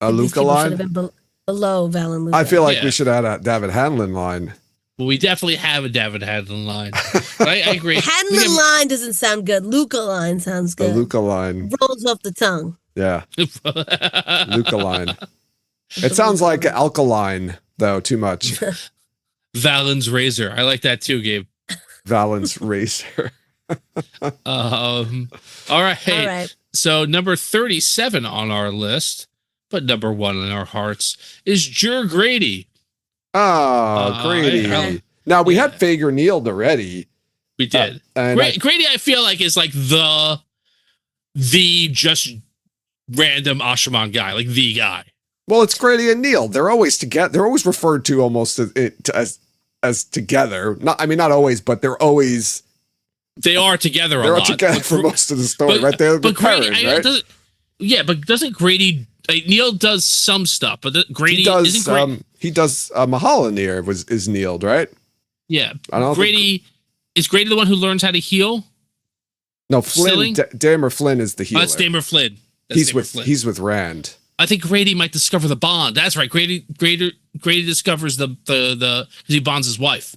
A Luca line should have been below Val and Luca. I feel like we should add a Daved Hanlon line. Well, we definitely have a Daved Hanlon line. But I agree. Hanlon line doesn't sound good. Luca line sounds good. The Luca line rolls off the tongue. Yeah. Luca line. It sounds like alkaline, though, too much. Valen's razor. I like that too, Gabe. Valen's razor. All right. So number 37 on our list, but number 1 in our hearts, is Jer Grady. Oh, Grady. Now, we had Fager Neild already. We did. Grady, I feel like, is like the just random Ashaman guy, like the guy. Well, it's Grady and Neild. They're always together. They're always referred to almost as together. Not always, but they're always. They are together a lot. They're together for most of the story, right? They're parents, right? But doesn't Grady? Neild does some stuff, but Grady does. He does. Mahalanir is Neild, right? Yeah. Grady is Grady the one who learns how to heal? No, Flynn. Damer Flynn is the healer. Oh, that's Damer Flynn. He's with Rand. I think Grady might discover the bond. That's right. Grady discovers the because he bonds his wife.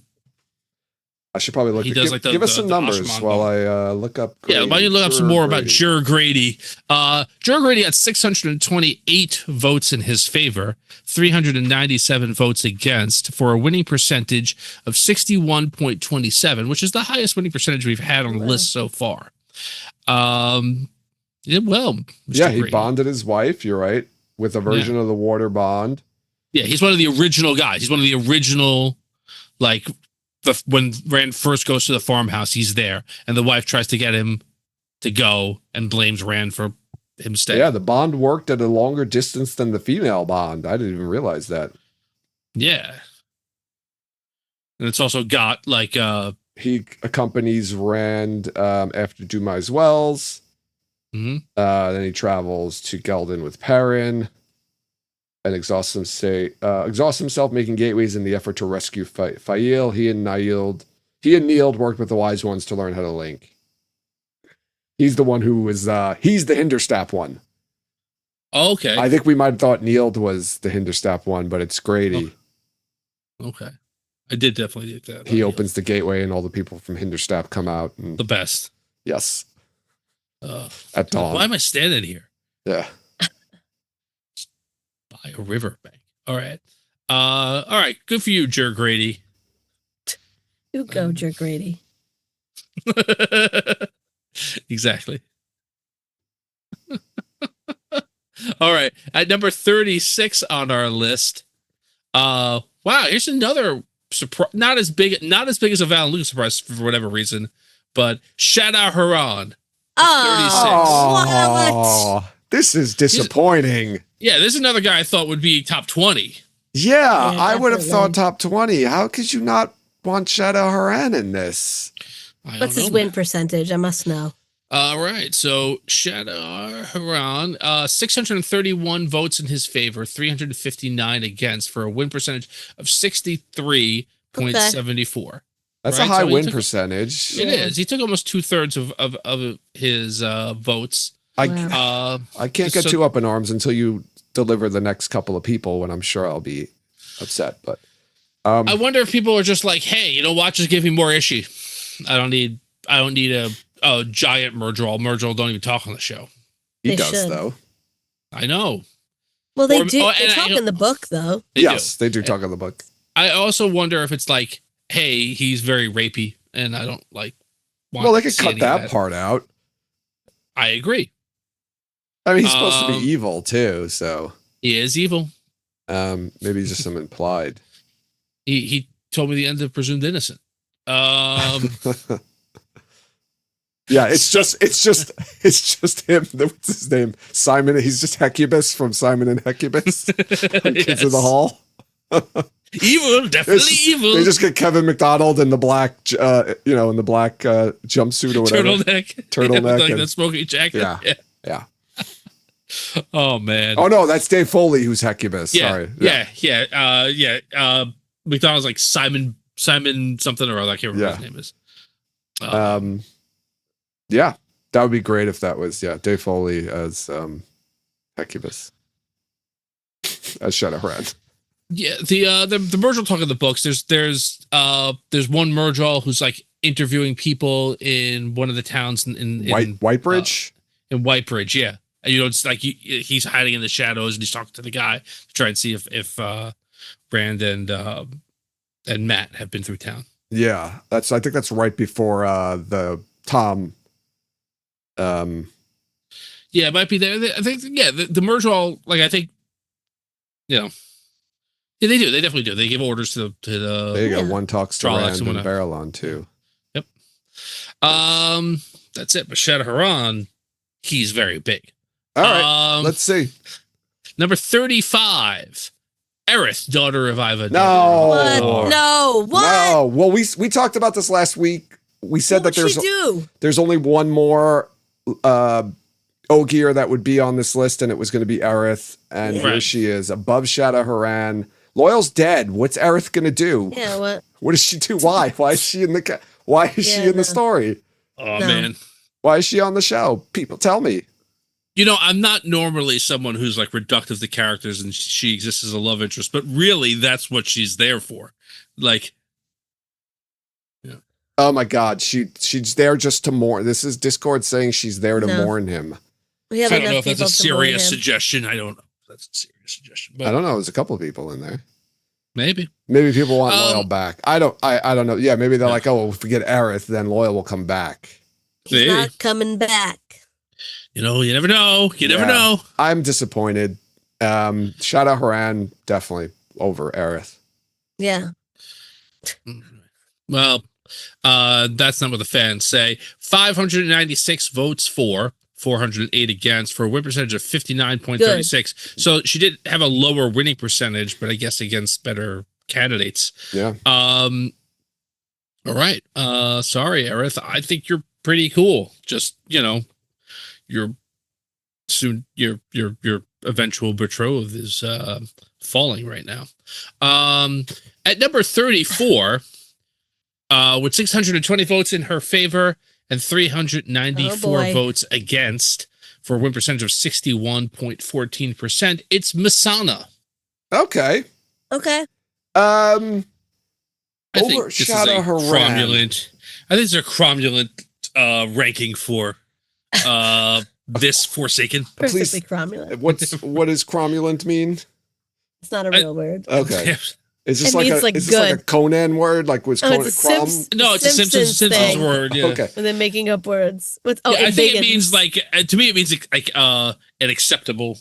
I should probably look. He does give us some numbers Ashman while bond. I look up. Grady. Yeah, why don't you look up some more about Juror Grady? Juror Grady had 628 votes in his favor, 397 votes against, for a winning percentage of 61.27, which is the highest winning percentage we've had on the list so far. Yeah, well, Mr. Yeah, he Grady bonded his wife. You're right, with a version of the water bond. Yeah, he's one of the original guys. He's one of the original, like, when Rand first goes to the farmhouse, he's there, and the wife tries to get him to go and blames Rand for him staying. Yeah, the bond worked at a longer distance than the female bond. I didn't even realize that. Yeah. And it's also got, like... he accompanies Rand after Dumais Wells. Mm-hmm. Then he travels to Geldon with Perrin and exhausts himself making gateways in the effort to rescue Fail. He and Nield worked with the Wise Ones to learn how to link. He's the one who was he's the Hinderstap one. Oh, okay. I think we might have thought Nield was the Hinderstap one, but it's Grady. Okay. I did definitely do that. He opens the gateway and all the people from Hinderstap come out. And, the best. yes. At dawn. Why am I standing here? Yeah. By a riverbank. All right. All right. Good for you, Juror Grady. You go, Juror Grady. Exactly. All right. At number 36 on our list. Wow, here's another surprise. Not as big as a Val Luke surprise for whatever reason, but Shada Haran. 36. Oh, this is disappointing. Yeah, this is another guy I thought would be top 20. Yeah, I would have definitely. thought top 20. How could you not want Shadow Haran in this? What's his win percentage? I must know. All right, so Shadar Haran, 631 votes in his favor, 359 against, for a win percentage of 63.74. That's Right, a high so he win took- percentage. It is. He took almost 2/3 of his votes. Wow. I can't get so- too up in arms until you deliver the next couple of people, when I'm sure I'll be upset. But I wonder if people are just like, hey, you know what? Just give me more issue. I don't need a giant Murdrawl. Murdrawl don't even talk on the show. he They does, should. though. I know. Well, they Or- do. oh, They and I talk know- in the book, though. They Yes, do. they do talk on the book. I also wonder if it's like, hey, he's very rapey, and I don't like. Want Well, they to could see cut any of that part out. I agree. I mean, he's supposed to be Um, evil, too, so He is evil. maybe just some implied. He told me the end of Presumed Innocent. Yeah, it's just him. What's his name? Simon. He's just Hecubus from Simon and Hecubus. From Kids of the Yes. Hall. Evil, definitely evil. They just get Kevin McDonald in the black, in the black jumpsuit or whatever. Turtleneck. Turtleneck Like and- the smoking jacket. Yeah. Oh man. Oh no, that's Dave Foley who's Hecubus. yeah. Sorry. Yeah. McDonald's like Simon something or other. I can't remember what his name is. Yeah, that would be great if that was Dave Foley as Hecubus as Shadowrun. Yeah, the Murdrawl talk in the books. There's one Murdrawl who's like interviewing people in one of the towns in Whitebridge. In Whitebridge, yeah. And it's like he's hiding in the shadows and he's talking to the guy to try and see if Brand and Matt have been through town. Yeah, I think that's right before the Tom. Yeah, it might be there. I think the Murdrawl, like I think, yeah, they do. They definitely do. They give orders to the. There you go. One talks to Trollocs Rand and and whatnot. Barrelon too. Yep. That's it. But Shadowrun, he's very big. All right, let's see. Number 35, Aerith, daughter of Iva. No. What? No. What? No. Well, we talked about this last week. We said What that would she do? there's only one more Ogier that would be on this list, and it was going to be Aerith. And here Right. she is, above Shadow Haran. Loyal's dead. What's Aerith going to do? Yeah. What? What does she do? Why? Why is she in the? Why is she Yeah, in the no. story? Oh No. man. Why is she on the show? People tell me. I'm not normally someone who's like reductive to characters and she exists as a love interest, but really that's what she's there for. Like, yeah. Oh my God, she's there just to mourn. This is Discord saying she's there to mourn him. We have I don't know enough if that's a people to mourn serious him. suggestion. I don't know if that's a serious suggestion, but I don't know. There's a couple of people in there. maybe People want Loyal back. I don't know. Yeah, maybe they're like, oh, well, if we get Aerith, then Loyal will come back. He's not coming back. You never know. You never know. I'm disappointed. Shout out Haran, definitely over Aerith. Yeah. Well, that's not what the fans say. 596 votes for, 408 against, for a win percentage of 59.36. So she did have a lower winning percentage, but I guess against better candidates. Yeah. All right. Sorry, Aerith. I think you're pretty cool. Just, your eventual betrothed is falling right now. At number 34, with 620 votes in her favor and 394 votes against, for a win percentage of 61.14%, it's Masana. Okay. I think this is Overshadow a Haran. cromulent. I think it's a cromulent ranking for this Forsaken. Perfectly cromulent. What does cromulent mean? It's not a real word. Okay. Is this It like means, like a Conan word? Like was Conan it's Crom? No, it's a Simpsons thing. word. Yeah. Okay. And then making up words. I think it means like to me it means like an acceptable.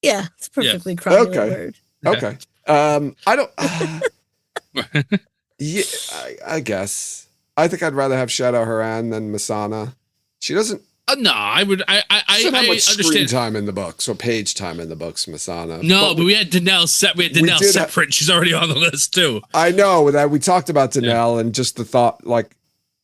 Yeah, it's a perfectly cromulent word. Okay. I don't. Yeah, I guess. I think I'd rather have Shadow Haran than Masana. She doesn't. No, I would. I Doesn't have much screen understand. time in the books or page time in the books, Masana. No, but we had Danelle set. We had Danelle separate. She's already on the list too. I know that we talked about Danelle and just the thought, like,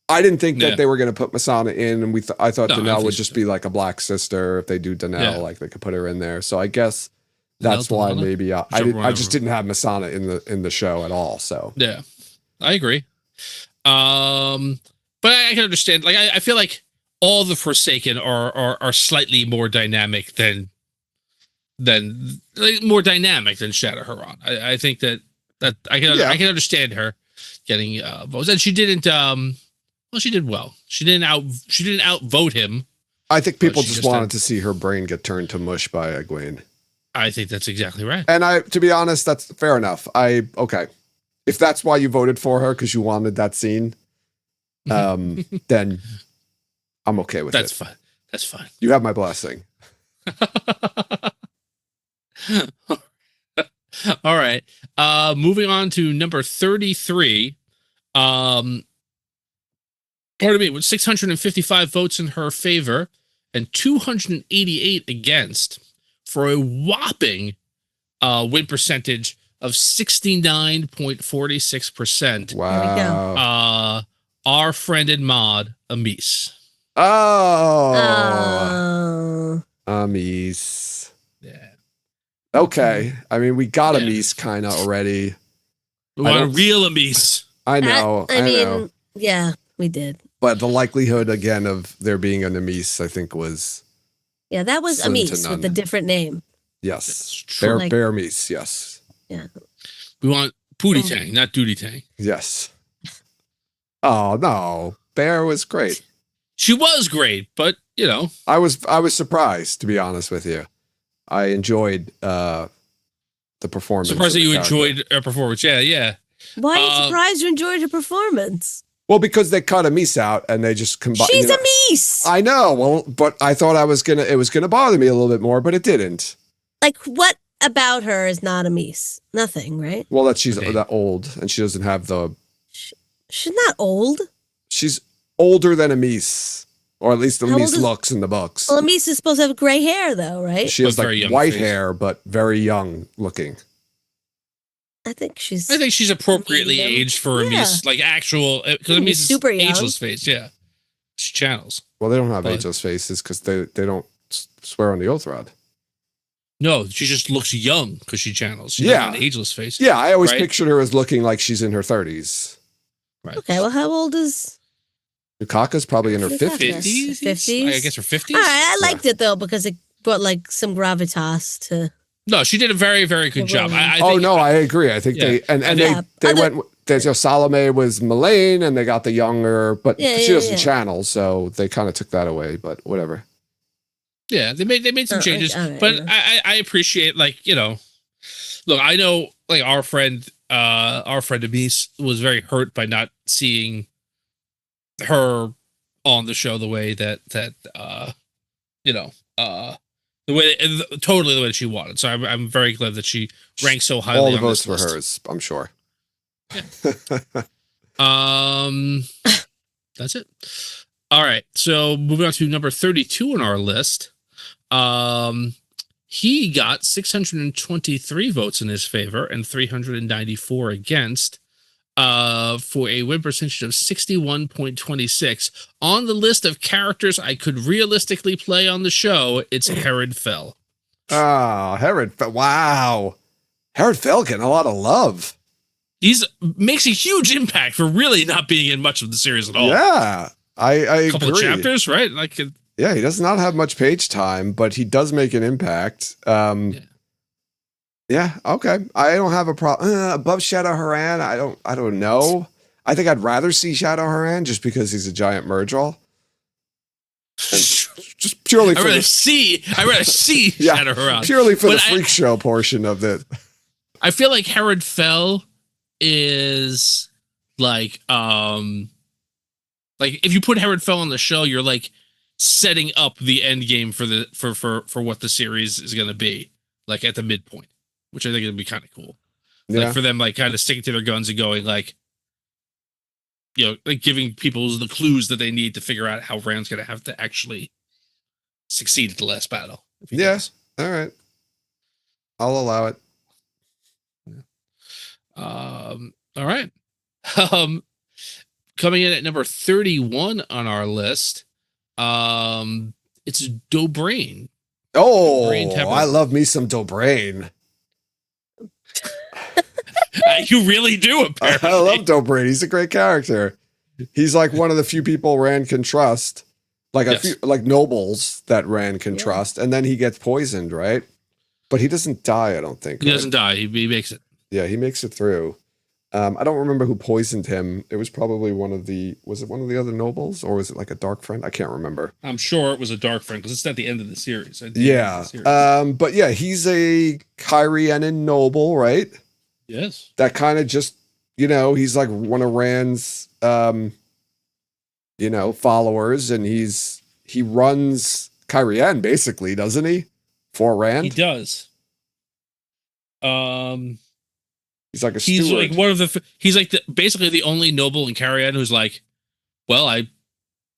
I didn't think that they were going to put Masana in, and I thought Danelle would just be like a black sister. If they do Danelle, like they could put her in there. So I guess that's why maybe I just didn't have Masana in the show at all. So yeah, I agree. But I can understand. Like I feel like all the Forsaken are slightly more dynamic than Shadow Haran. I think that I can understand her getting votes, and she didn't. Well, she did well. She didn't outvote him. I think people just wanted to see her brain get turned to mush by Egwene. I think that's exactly right. And to be honest, that's fair enough. Okay. If that's why you voted for her, because you wanted that scene, then I'm okay with it. That's fine. That's fine. You have my blessing. All right. Moving on to number 33. Pardon me, with 655 votes in her favor and 288 against, for a whopping win percentage of 69.46%. Wow. Our friend and mod, Amis. Oh. Amis. Yeah. Okay. I mean, we got Amis kind of already. We want a real Amis. I know. I know. Yeah, we did. But the likelihood, again, of there being an Amis, I think, was... Yeah, that was Amis with a different name. Yes. Bear Amis, yes. Yeah. We want Pootie Tang, not Duty Tang. Yes. Oh, no. Bear was great. She was great, but, I was surprised, to be honest with you. I enjoyed the performance. Surprised that you enjoyed her performance. Yeah. Why are you surprised you enjoyed her performance? Well, because they cut Amis out and they just combined. She's Amis. I know. Well, but I thought it was gonna bother me a little bit more, but it didn't. Like, what about her is not Amis? Nothing, right? Well, that she's that old and she doesn't have the. She's not old. She's older than Amis, or at least Amis looks in the books. Well, Amis is supposed to have gray hair, though, right? She has like white hair, but very young looking. I think she's appropriately aged for Amis, like actual, because Amis is super young. ageless face. Yeah, she channels. Well, they don't have ageless faces because they don't swear on the oath rod. No, she just looks young because she channels. She doesn't have an ageless face. Yeah, I always pictured her as looking like she's in her 30s. Right. Okay, well, how old is Yukaka's probably in her 50s. 50s? I guess her 50s. All right, I liked it though because brought like some gravitas to. No, she did a very, very good job. I think, I agree. I think they went. Salome was Mullane, and they got the younger, but she doesn't channel, so they kind of took that away. But whatever. Yeah, they made some changes, but I appreciate, like, look, I know, like, our friend Denise was very hurt by not seeing her on the show the way that totally the way that she wanted. So I'm very glad that she ranked so highly. All the on votes this for list. hers, I'm sure. Yeah. That's it. All right. So moving on to number 32 on our list. He got 623 votes in his favor and 394 against, for a win percentage of 61.26. On the list of characters I could realistically play on the show, it's Herod Fell. Herod Fell. Wow. Herod Fell getting a lot of love. Makes a huge impact for really not being in much of the series at all. Yeah, I agree. A couple of chapters, right? Like, yeah, he does not have much page time, but he does make an impact. Yeah, okay. I don't have a problem. Above Shadow Haran, I don't know. I think I'd rather see Shadow Haran just because he's a giant Murdraw. Just purely for I rather see Shadow Haran. Purely for the freak show portion of it. I feel like Herod Fell is like if you put Herod Fell on the show, you're like setting up the end game for what the series is going to be, like at the midpoint, which I think would be kind of cool. Yeah. Like for them, like kind of sticking to their guns and going like, like giving people the clues that they need to figure out how Rand's going to have to actually succeed at the last battle. Yes. Yeah. All right. I'll allow it. All right. Coming in at number 31 on our list, it's Dobrain. Oh, I love me some Dobrain. You really do, apparently. I love Dobrain. He's a great character. He's like one of the few people Rand can trust. Like a few, like nobles that Rand can trust, and then he gets poisoned, right? But he doesn't die, I don't think. He doesn't die. He makes it. Yeah, he makes it through. I don't remember who poisoned him. It was probably one of the other nobles, or was it like a dark friend? I can't remember. I'm sure it was a dark friend because it's at the end of the series. Yeah. But yeah, he's a Kyrianan noble, right? Yes. That kind of just, he's like one of Rand's, followers, and he runs Kyrian basically, doesn't he? For Rand? He does. He's like a he's steward. Like one of the. He's like basically the only noble in Kyrian who's like, well,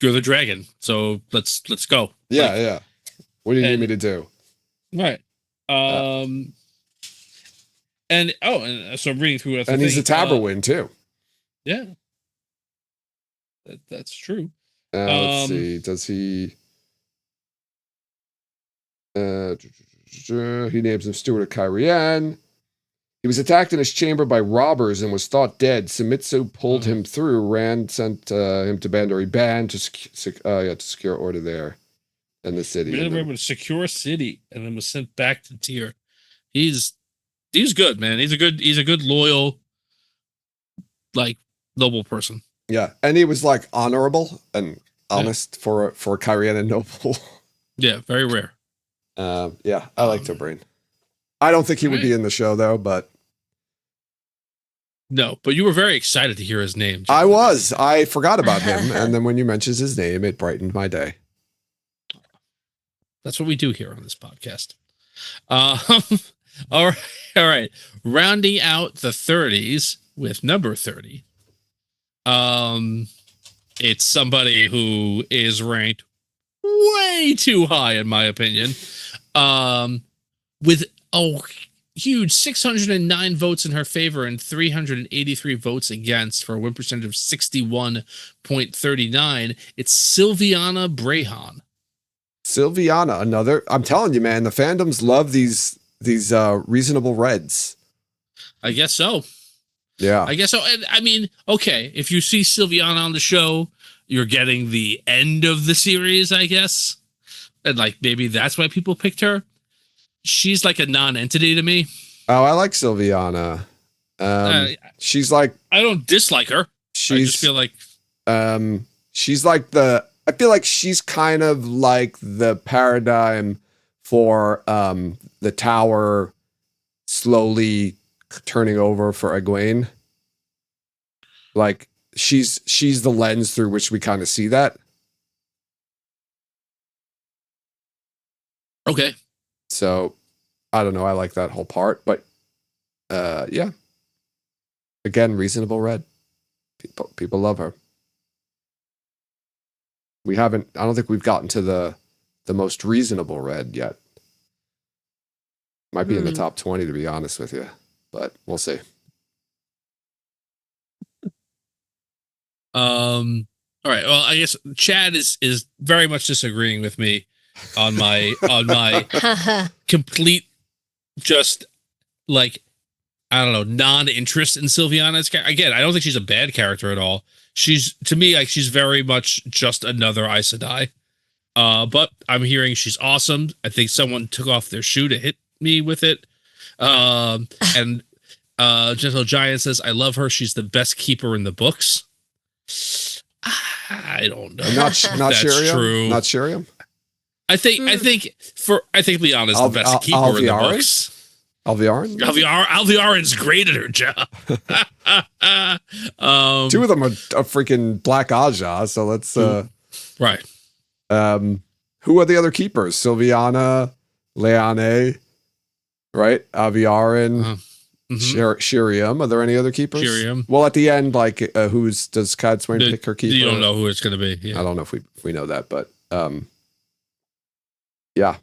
you're the dragon, so let's go. Yeah, yeah. What do you need me to do? Right. And so I'm reading through. And he's a Taberwin too. Yeah. That's true. Let's see. Does he? He names him Steward of Kyrian. He was attacked in his chamber by robbers and was thought dead. Simitsu pulled him through. Rand sent him to Bandori Ban to secure order there in the city. He able to secure a city and then was sent back to Tyr. He's good, man. He's a good loyal, like, noble person. Yeah, and he was like honorable and honest for a Kyrian noble. Yeah, very rare. Yeah, I like Dobrain. I don't think he would be in the show though, but no. But you were very excited to hear his name. I was. I forgot about him, and then when you mentioned his name, it brightened my day. That's what we do here on this podcast. All right. Rounding out the 30s with number 30. It's somebody who is ranked way too high, in my opinion. With huge 609 votes in her favor and 383 votes against for a win percentage of 61.39. It's Sylviana Brahon. Sylviana, another. I'm telling you, man, the fandoms love these reasonable reds. I guess so. Yeah. I guess so. And I mean, okay, if you see Sylviana on the show, you're getting the end of the series, I guess. and like maybe that's why people picked her. She's like a non-entity to me. Oh, I like Sylviana. She's like, I don't dislike her. I just feel like she's like I feel like she's kind of like the paradigm for the tower slowly turning over for Egwene. Like she's the lens through which we kind of see that. okay. So I don't know. I like that whole part, but yeah. Again, reasonable red. People love her. I don't think we've gotten to the most reasonable red yet. Might be in the top 20 to be honest with you, but we'll see. All right. Well, I guess Chad is very much disagreeing with me on my complete, just like, I don't know, non-interest in Sylviana's character. Again, I don't think she's a bad character at all. She's, to me, like, she's very much just another Aes Sedai. But I'm hearing she's awesome. I think someone took off their shoe to hit me with it. And Gentle Giant says, I love her. She's the best keeper in the books. I don't know. Not that's Shiriam? true. Not Shiriam? I think Liana's the best keeper in the books. Alviarin? Alviarin's great at her job. Two of them are freaking Black Aja, so let's right. Who are the other keepers? Sylviana, Leane, right? Aviarin, Shiriam. Are there any other keepers? Shiriam. Well, at the end, like does Cad Swain pick her keeper? You don't know who it's going to be. Yeah. I don't know if we know that, but yeah.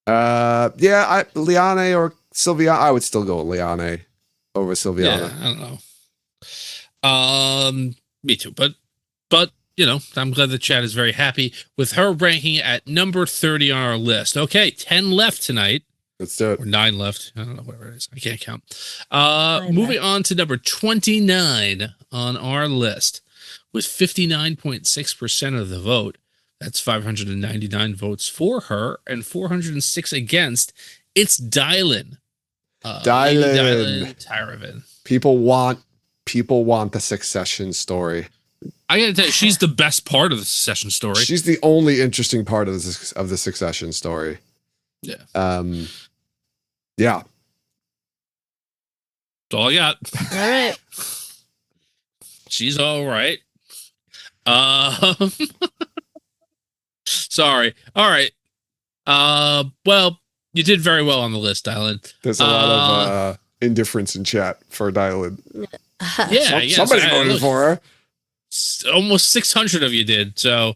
Liane or Sylviana. I would still go with Liane over Sylviana. Yeah, I don't know. Me too. But you know, I'm glad the chat is very happy with her ranking at number 30 on our list. Okay, 10 left tonight. Let's do it. Or 9 left. I don't know whatever it is. I can't count. Moving on to number 29 on our list with 59.6% of the vote. That's 599 votes for her and 406 against. It's Dylan. Dylan Tyravin. People want the Succession story. I gotta tell you, she's the best part of the Succession story. She's the only interesting part of the Succession story. Yeah. Yeah. That's all I got. All right. She's all right. Sorry. All right. Well, you did very well on the list, Dylan. There's a lot of indifference in chat for Dylan. Yeah, Somebody voted for her. Almost 600 of you did. So,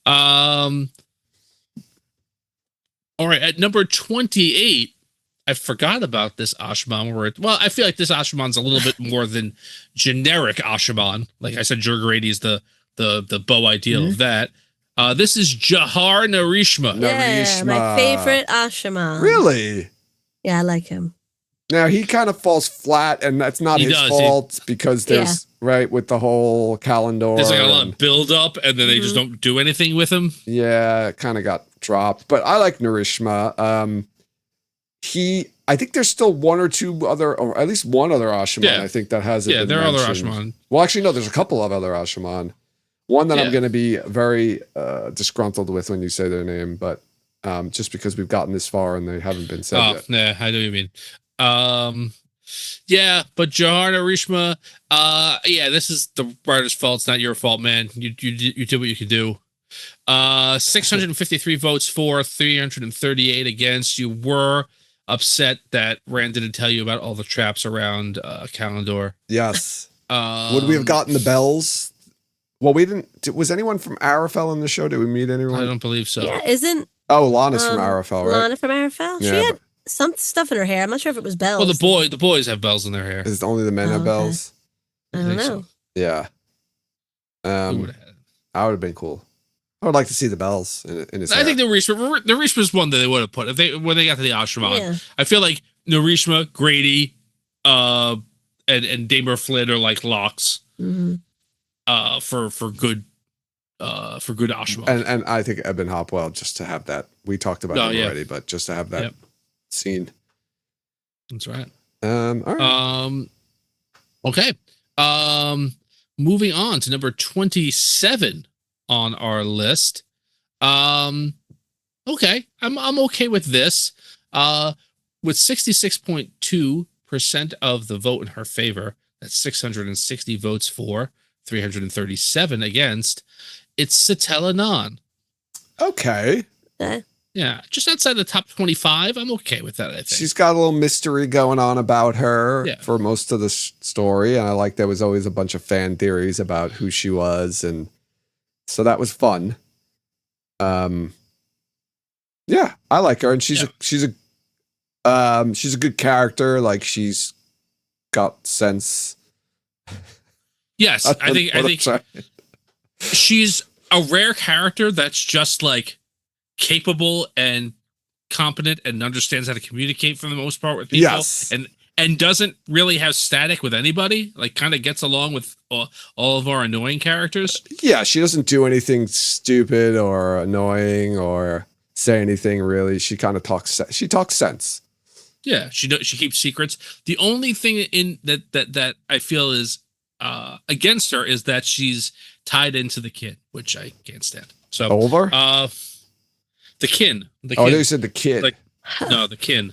all right. At number 28, I forgot about this Ashman. Well, I feel like this Ashman's a little bit more than generic Ashman. Like I said, Jurgarady is the bow ideal of that. This is Jahar Narishma. Yeah, my favorite Ashman. Really? Yeah, I like him. Now he kind of falls flat, and that's not his fault because there's right with the whole calendar. There's like a lot of build up, and then they just don't do anything with him. Yeah, it kind of got dropped. But I like Narishma. I think there's still one or two other, or at least one other Ashman. I think that hasn't. Yeah, there are other Ashman. Well, actually, no. There's a couple of other Ashman. One that I'm going to be very disgruntled with when you say their name, but just because we've gotten this far and they haven't been said yet. Yeah, I know what you mean. Yeah, but Jahar Narishma, this is the writer's fault. It's not your fault, man. You did what you could do. 653 votes for, 338 against. You were upset that Rand didn't tell you about all the traps around Calendar. Yes. Would we have gotten the bells? Well, we didn't. Was anyone from Arafel in the show? Did we meet anyone? I don't believe so. Yeah, isn't... Oh, Lana's from Arafel, right? Lana from Arafel? Yeah, she had some stuff in her hair. I'm not sure if it was bells. Well, the boys have bells in their hair. Is it only the men have bells? I don't know. So. Yeah. I would have been cool. I would like to see the bells in his hair. I think the Narishma's one that they would have put when they got to the Ashman. Yeah. I feel like Narishma, Grady, and Damer Flynn are like locks. Mm-hmm. For good for good Ashima. And I think Eben Hopwell, just to have that, we talked about him already, but just to have that scene. That's right. All right. Okay. Moving on to number 27 on our list. Okay. I'm okay with this. With 66.2% of the vote in her favor, that's 660 votes for, 337 against. It's Satella Nan. Okay. Yeah, just outside the top 25. I'm okay with that, I think. She's got a little mystery going on about her for most of the story. And I like there was always a bunch of fan theories about who she was. And so that was fun. Yeah, I like her. And she's a good character. Like, she's got sense. Yes, I think she's a rare character that's just like capable and competent and understands how to communicate for the most part with people. Yes. And doesn't really have static with anybody, like kind of gets along with all of our annoying characters. Yeah, she doesn't do anything stupid or annoying or say anything really. She kind of talks sense. Yeah, she keeps secrets. The only thing in that I feel is against her is that she's tied into the kin, which I can't stand. So over? The kin. Oh, they said the kid. Like, no, the kin.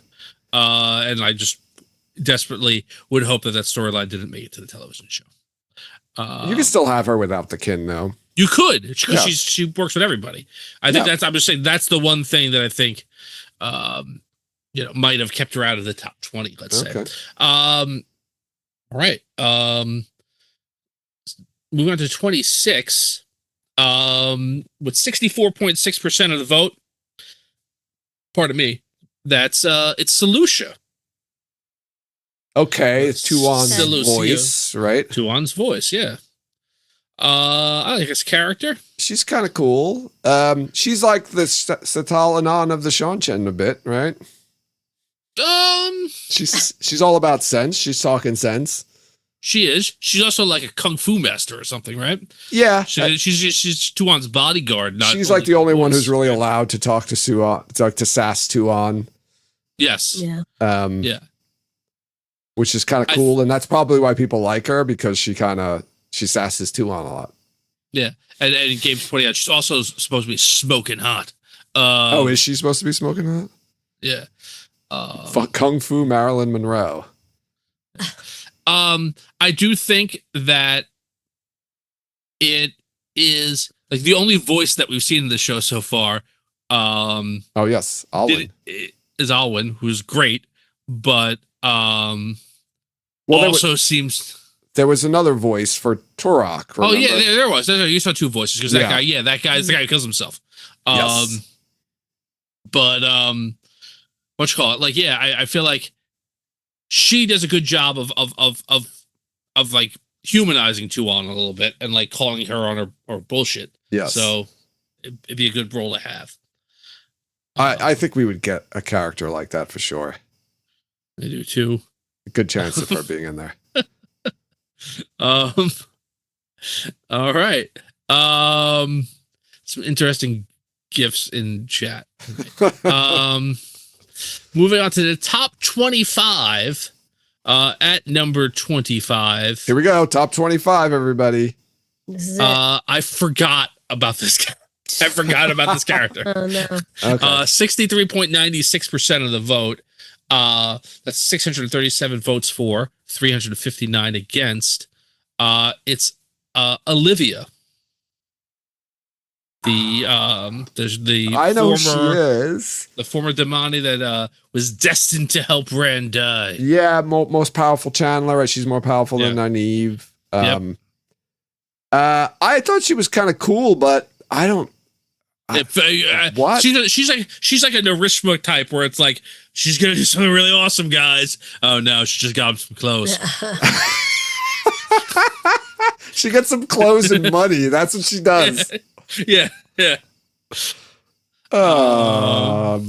And I just desperately would hope that storyline didn't make it to the television show. You can still have her without the kin, though. You could, because she works with everybody. I think I'm just saying that's the one thing that I think, might have kept her out of the top 20. Let's say. All right. Moving on to 26. With 64.6% of the vote. Pardon me. That's it's Selucia. Okay, it's Tuon's voice, right? Tuon's voice, yeah. I like his character. She's kind of cool. She's like the Satella Nan of the Seanchan a bit, right? She's all about sense. She's talking sense. She is. She's also like a kung fu master or something, right? Yeah. She's Tuon's bodyguard. She's like the only one who's really allowed to talk to to sass Tuon. Yes. Yeah. Yeah. Which is kind of cool, and that's probably why people like her, because she sasses Tuon a lot. Yeah, and in Games pointing out, she's also supposed to be smoking hot. Is she supposed to be smoking hot? Yeah. Kung Fu Marilyn Monroe. I do think that it is like the only voice that we've seen in the show so far. Oh yes, Alwyn is Alwyn, who's great, but seems there was another voice for Turok. Remember? Oh yeah, there was. You saw two voices because that guy. Yeah, that guy is the guy who kills himself. Yes. But what you call it? Like, yeah, I feel like she does a good job of like humanizing Tuon a little bit and like calling her on her bullshit. Yes. So it'd be a good role to have. I think we would get a character like that for sure. I do too. Good chance of her being in there. All right. Some interesting gifts in chat. Moving on to the top 25. At number 25. Here we go. Top 25, everybody. This is it. I forgot about this guy. I forgot about this character. Oh no. Okay. 63.96% of the vote. That's 637 votes for, 359 against. It's Olivia. I know who she is. The former Damani that was destined to help Rand die. Yeah, most powerful Chandler. Right? She's more powerful than Nynaeve. I thought she was kind of cool, but I don't. What? She's like a Narishma type where it's like she's gonna do something really awesome, guys. Oh no, she just got him some clothes. She gets some clothes and money. That's what she does. Yeah. Yeah, I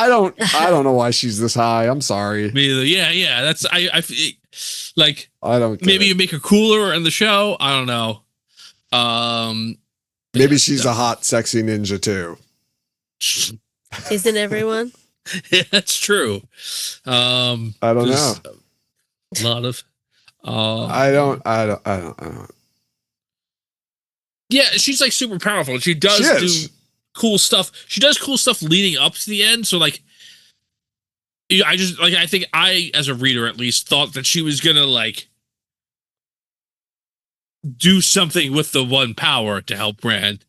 don't know why she's this high. I'm sorry. Me either. Yeah. That's I like. I don't. Maybe you make her cooler in the show. I don't know. Maybe she's a hot, sexy ninja too. Isn't everyone? Yeah, that's true. I don't know. A lot of. I don't. Yeah, she's like super powerful. She does do cool stuff. She does cool stuff leading up to the end. So like, I think I, as a reader at least, thought that she was gonna like do something with the one power to help Brand,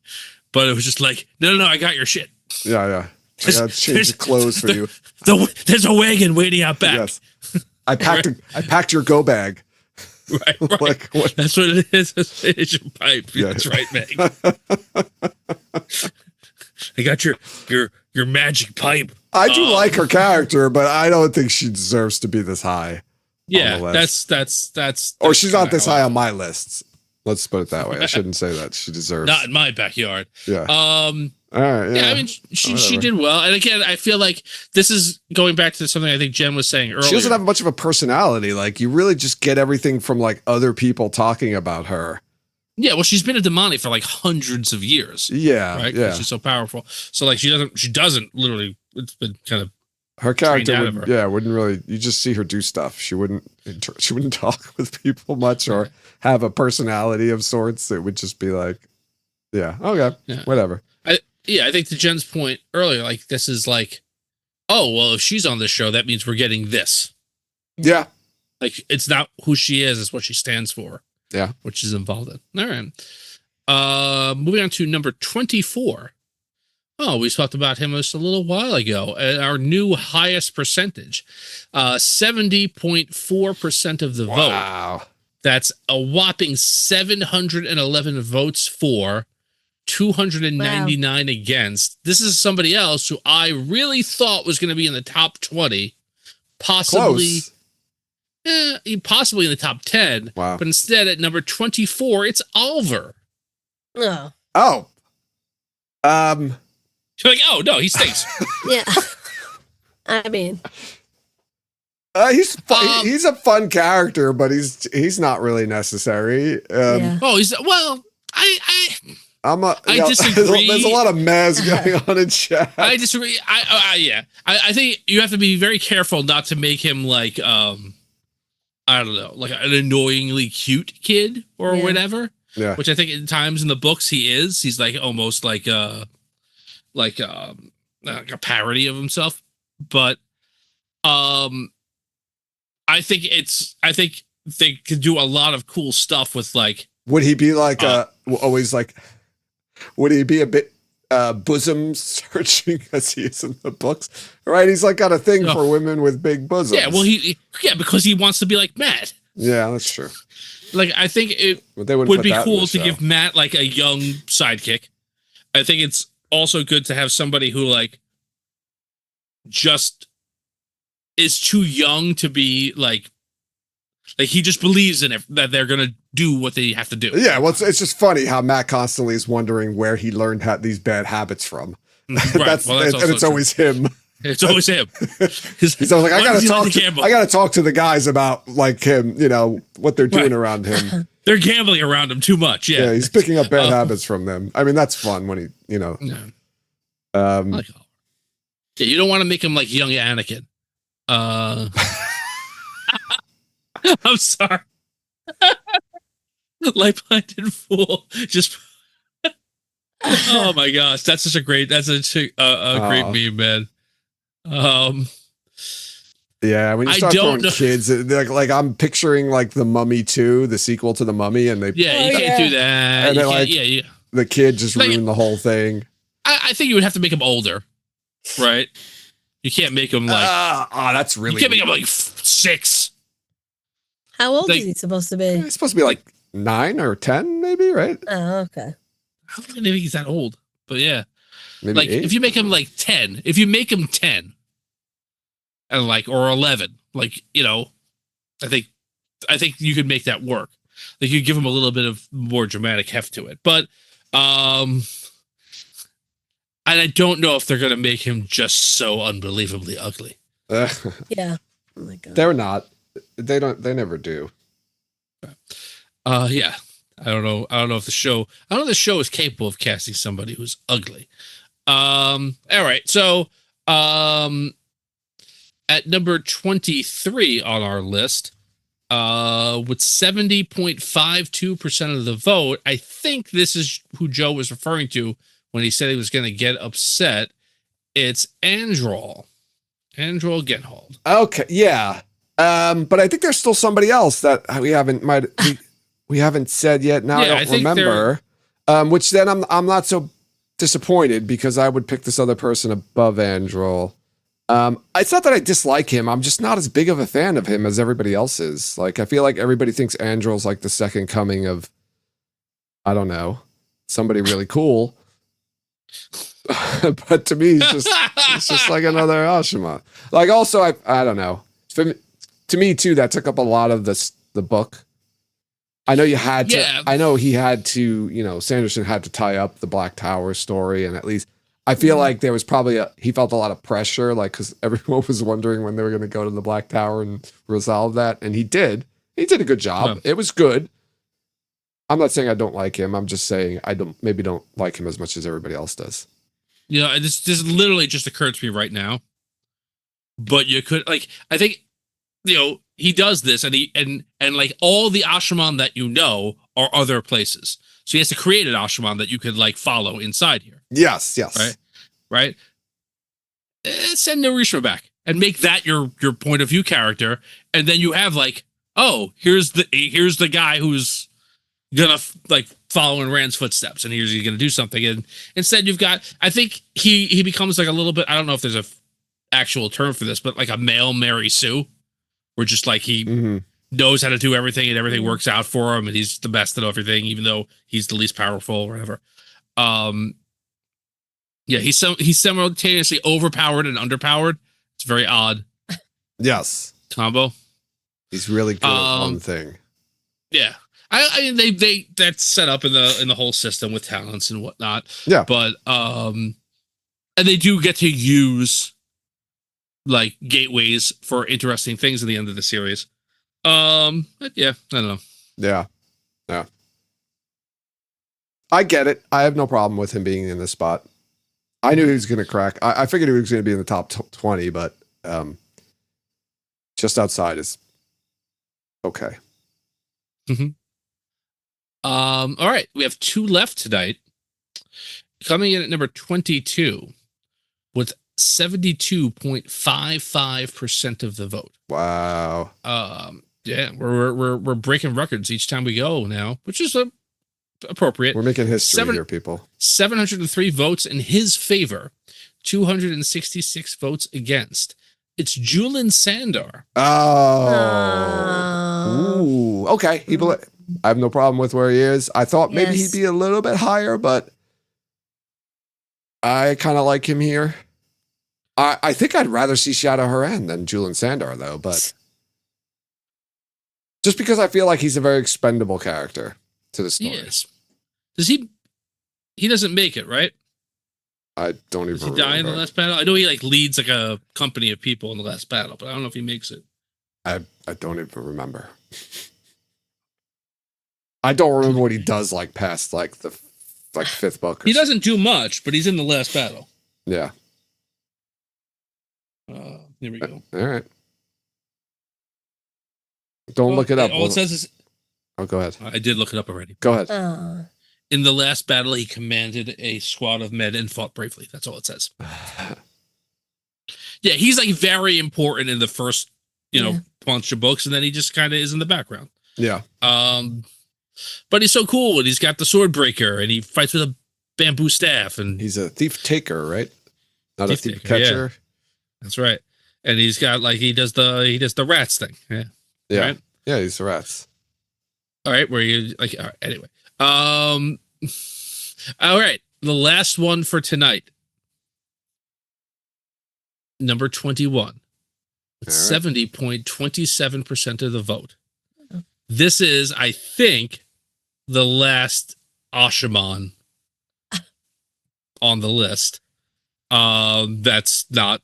but it was just like, no, I got your shit. Yeah. I gotta change the clothes for you. There's a wagon waiting out back. Yes. I packed your go bag. Right. Like, what? That's what it is. It's your pipe. Yeah. That's right, Meg. I got your magic pipe. I do like her character, but I don't think she deserves to be this high. Yeah, on the list. that's Or she's not this high on my lists. Let's put it that way. I shouldn't say that. She deserves. Not in my backyard. Yeah. All right. Yeah. I mean, she did well, and again, I feel like this is going back to something I think Jen was saying earlier. She doesn't have much of a personality. Like, you really just get everything from like other people talking about her. Yeah, well, she's been a demonic for like hundreds of years. Yeah, right. Yeah, She's so powerful. So like, she doesn't literally. It's been kind of her character. her. Wouldn't really. You just see her do stuff. She wouldn't talk with people much or have a personality of sorts. It would just be like, yeah, okay, whatever. I think to Jen's point earlier, like this is like, oh well, if she's on this show, that means we're getting this. Yeah, like it's not who she is; it's what she stands for. Yeah, which is involved in. All right. Moving on to number 24. Oh, we talked about him just a little while ago. Our new highest percentage, 70.4% of the vote. Wow. That's a whopping 711 votes for, 299 against. This is somebody else who I really thought was going to be in the top 20, possibly. Possibly in the top 10. Wow. But instead, at number 24, it's Oliver. Oh. You're like, oh no, he stinks. Yeah. I mean, he's fun. He's a fun character, but he's not really necessary. Yeah. Oh, he's well. I disagree. There's a lot of mess going on in chat. I disagree. I think you have to be very careful not to make him like I don't know, like an annoyingly cute kid or whatever. Yeah. Which I think at times in the books he is. He's like almost like a parody of himself. But I think they could do a lot of cool stuff with like. Would he be like always like? Would he be a bit bosom searching as he is in the books? Right, he's like got a thing for women with big bosoms. Yeah, well, because he wants to be like Matt. Yeah, that's true. Like, I think it would be cool to give Matt like a young sidekick. I think it's also good to have somebody who like just is too young to be like he just believes in it, that they're gonna do what they have to do. Yeah, well, it's just funny how Matt constantly is wondering where he learned these bad habits from. Right. And it's always him. It's always him. He's always like, I gotta talk to the guys about like him, what they're doing around him. They're gambling around him too much. Yeah, he's picking up bad habits from them. I mean, that's fun when he, yeah, you don't want to make him like young Anakin. I'm sorry. Light-blinded fool. Just. Oh my gosh, that's such a great. That's a great meme, man. Yeah, when you start throwing kids, like I'm picturing like the Mummy 2, the sequel to the Mummy, and you can't do that. And then the kid just ruined the whole thing. I think you would have to make him older, right? You can't make him like. That's really. You can't make him like 6. How old is he supposed to be? He's supposed to be like 9 or 10, maybe, right? Oh, okay. I don't think he's that old, but yeah. Maybe like 8? if you make him like 10, if you make him 10, and like or 11, like I think you could make that work. Like you give him a little bit of more dramatic heft to it, but and I don't know if they're gonna make him just so unbelievably ugly. Yeah. Oh my God. They're not. They don't. They never do. Yeah. I don't know. I don't know if the show is capable of casting somebody who's ugly. All right. So, at number 23 on our list, with 70.52% of the vote, I think this is who Joe was referring to when he said he was going to get upset. It's Androl Genhold. Okay, yeah. But I think there's still somebody else that we haven't said yet. Now Yeah, I I don't think remember. Which then I'm not so disappointed because I would pick this other person above Androl. It's not that I dislike him. I'm just not as big of a fan of him as everybody else is. Like, I feel like everybody thinks Androl's like the second coming of, I don't know, somebody really cool. But to me, it's just like another Ashima. Like, also, I don't know. To me too, that took up a lot of the book. I know you had to. Yeah. I know he had to. You know, Sanderson had to tie up the Black Tower story, and at least I feel like there was probably he felt a lot of pressure, like because everyone was wondering when they were going to go to the Black Tower and resolve that, and he did. He did a good job. Yeah. It was good. I'm not saying I don't like him. I'm just saying I don't like him as much as everybody else does. You know, this literally just occurred to me right now. But you could, like, I think, you know, he does this, and like all the Ashraman that you know are other places. So he has to create an Ashraman that you could like follow inside here. Yes. Right. Send Narishma back and make that your point of view character, and then you have like, oh, here's the guy who's gonna like follow in Rand's footsteps, and he's gonna do something. And instead, you've got, I think he becomes like a little bit. I don't know if there's a actual term for this, but like a male Mary Sue, where just like he knows how to do everything and everything works out for him, and he's the best at everything, even though he's the least powerful or whatever. Yeah, he's simultaneously overpowered and underpowered. It's very odd. Yes. Combo. He's really good at one thing. Yeah. I mean they that's set up in the whole system with talents and whatnot. Yeah. But and they do get to use like gateways for interesting things at the end of the series. But yeah, I don't know. Yeah. I get it. I have no problem with him being in this spot. I knew he was going to crack. I figured he was going to be in the top 20, but just outside is okay. All right, we have two left tonight. Coming in at number 22 with 72.55% of the vote. Wow. Yeah, we're breaking records each time we go now, which is appropriate. We're making history here, people. 703 votes in his favor, 266 votes against. It's Julian Sandar. Oh. Ooh. Okay. I have no problem with where he is. I thought maybe he'd be a little bit higher, but I kind of like him here. I think I'd rather see Shadow Haran than Julian Sandar, though, but just because I feel like he's a very expendable character to the story. Yes. Does he doesn't make it, right? I don't even Does he die in the last battle? I know he like leads like a company of people in the last battle, but I don't know if he makes it. I don't even remember. I don't remember what he does like past like the fifth book. He doesn't do much, but he's in the last battle. Yeah. Here we go. All right. Don't look it up. All it says is. Oh, go ahead. I did look it up already. Go ahead. In the last battle, he commanded a squad of men and fought bravely. That's all it says. Yeah, he's like very important in the first, bunch of books, and then he just kind of is in the background. Yeah. But he's so cool, and he's got the sword breaker, and he fights with a bamboo staff, and he's a thief taker, right? Not a thief taker, catcher. Yeah. That's right. And he's got like he does the rats thing. Yeah. Yeah. Right? Yeah, he's the rats. All right, where you like all right, anyway. All right. The last one for tonight. Number 21. With 70.27% of the vote. This is, I think, the last Ashaman on the list. That's not,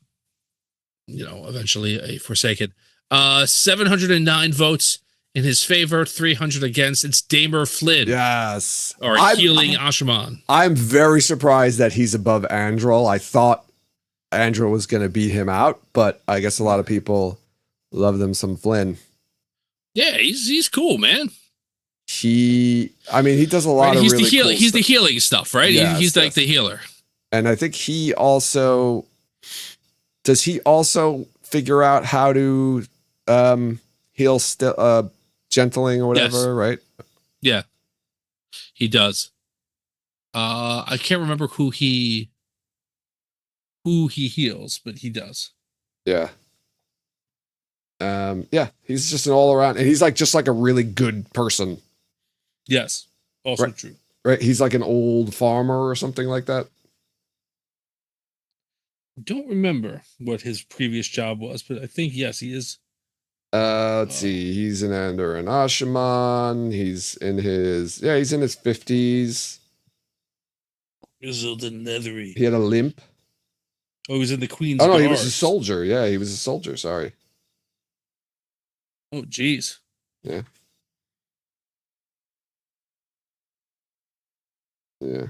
eventually a Forsaken. 709 votes in his favor, 300 against. It's Damer Flynn. Yes. Or healing Ashaman. I'm very surprised that he's above Andrel. I thought Andrel was going to beat him out, but I guess a lot of people love them some Flynn. Yeah, he's cool, man. He does a lot of he's really the healing. cool He's stuff. the healing stuff, right? Yes, he's like yes. the healer. And I think he also does he also figure out how to heal gentling or whatever, Yes. right? Yeah, he does. I can't remember who he heals, but he does. Yeah. Yeah, he's just an all around, and he's just like a really good person. Yes, also Right. true. Right? He's like an old farmer or something like that. Don't remember what his previous job was, but I think yes, he is. Let's see. He's an Ender and Ashaman. He's in his 50s. Isilda Nethery. He had a limp. Oh, he was in the Queen's Oh no, Guards. he was a soldier. Yeah, he was a soldier. Sorry. Oh, geez. Yeah. Yeah.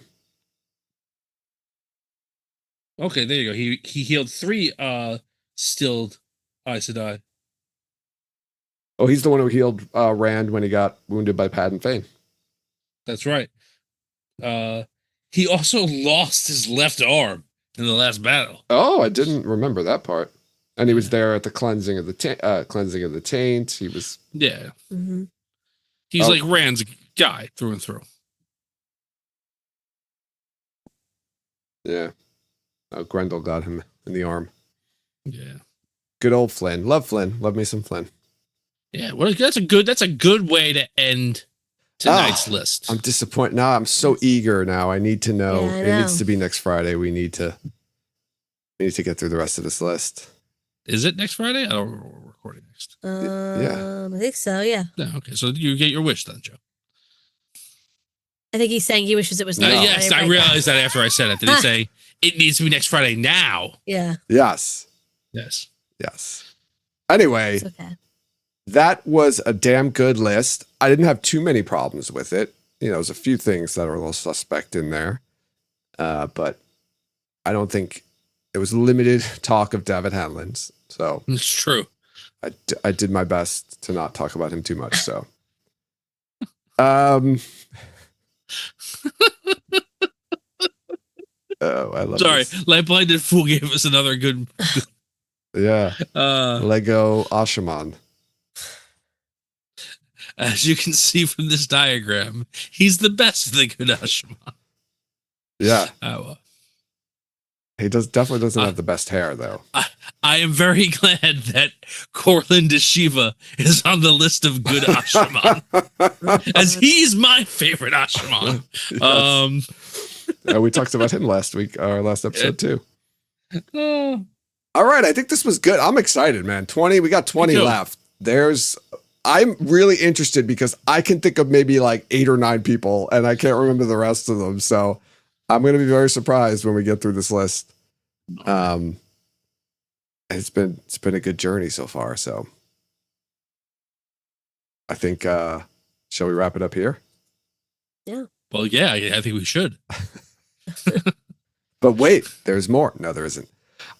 Okay, there you go. He healed 3 stilled Aes Sedai. Oh, he's the one who healed Rand when he got wounded by Padden Fane. That's right. He also lost his left arm in the last battle. Oh, I didn't remember that part. And he was there at the cleansing of the taint. He was. Yeah. Mm-hmm. He's Oh. like Rand's guy through and through. Yeah. Oh, Grendel got him in the arm. Yeah. Good old Flynn. Love Flynn. Love me some Flynn. Yeah. Well, that's a good way to end tonight's list. I'm disappointed. Now I'm so eager now. I need to know. Yeah, I It know. needs to be next Friday. We need to get through the rest of this list. Is it next Friday? I don't remember what we're recording next. Yeah. I think so. Yeah. No, okay. So you get your wish then, Joe. I think he's saying he wishes it was. No. next Yes, Friday, I right? realized that after I said it. Did he say it needs to be next Friday now? Yeah. Yes. Yes. Yes. Anyway, It's okay. that was a damn good list. I didn't have too many problems with it. There's a few things that are a little suspect in there. But I don't think it was limited talk of Daved Hanlon's. So It's true. I did my best to not talk about him too much. So, oh, I love Sorry, this. Light Blinded Fool gave us another good. Yeah. Lego Ashaman. As you can see from this diagram, he's the best of the good Ashman. Yeah. Oh, He definitely doesn't have the best hair though. I am very glad that Corlin de Shiva is on the list of good Ashman, as he's my favorite Ashman. We talked about him last episode too. Oh, All right, I think this was good. I'm excited, man. We got 20 Me too. left. I'm really interested because I can think of maybe like 8 or 9 people and I can't remember the rest of them. So I'm going to be very surprised when we get through this list. It's been a good journey so far. So I think, shall we wrap it up here? well, yeah, I think we should. But wait, there's more. No, there isn't.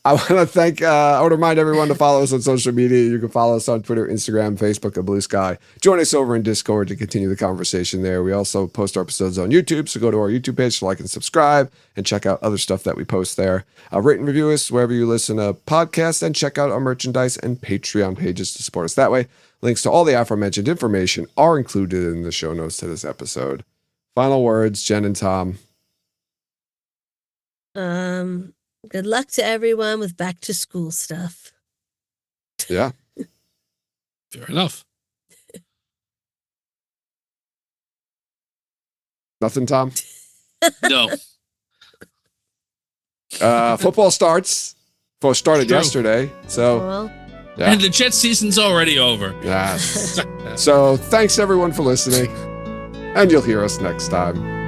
I want to remind everyone to follow us on social media. You can follow us on Twitter, Instagram, Facebook, and Blue Sky. Join us over in Discord to continue the conversation there. We also post our episodes on YouTube, so go to our YouTube page to like and subscribe and check out other stuff that we post there. Rate and review us wherever you listen to podcasts, and check out our merchandise and Patreon pages to support us that way. Links to all the aforementioned information are included in the show notes to this episode. Final words, Jen and Tom. Good luck to everyone with back to school stuff. Yeah. Fair enough. Nothing, Tom? No. Football started True. yesterday. So, Well, yeah. And the Jet season's already over. Yes. So, thanks everyone for listening. And you'll hear us next time.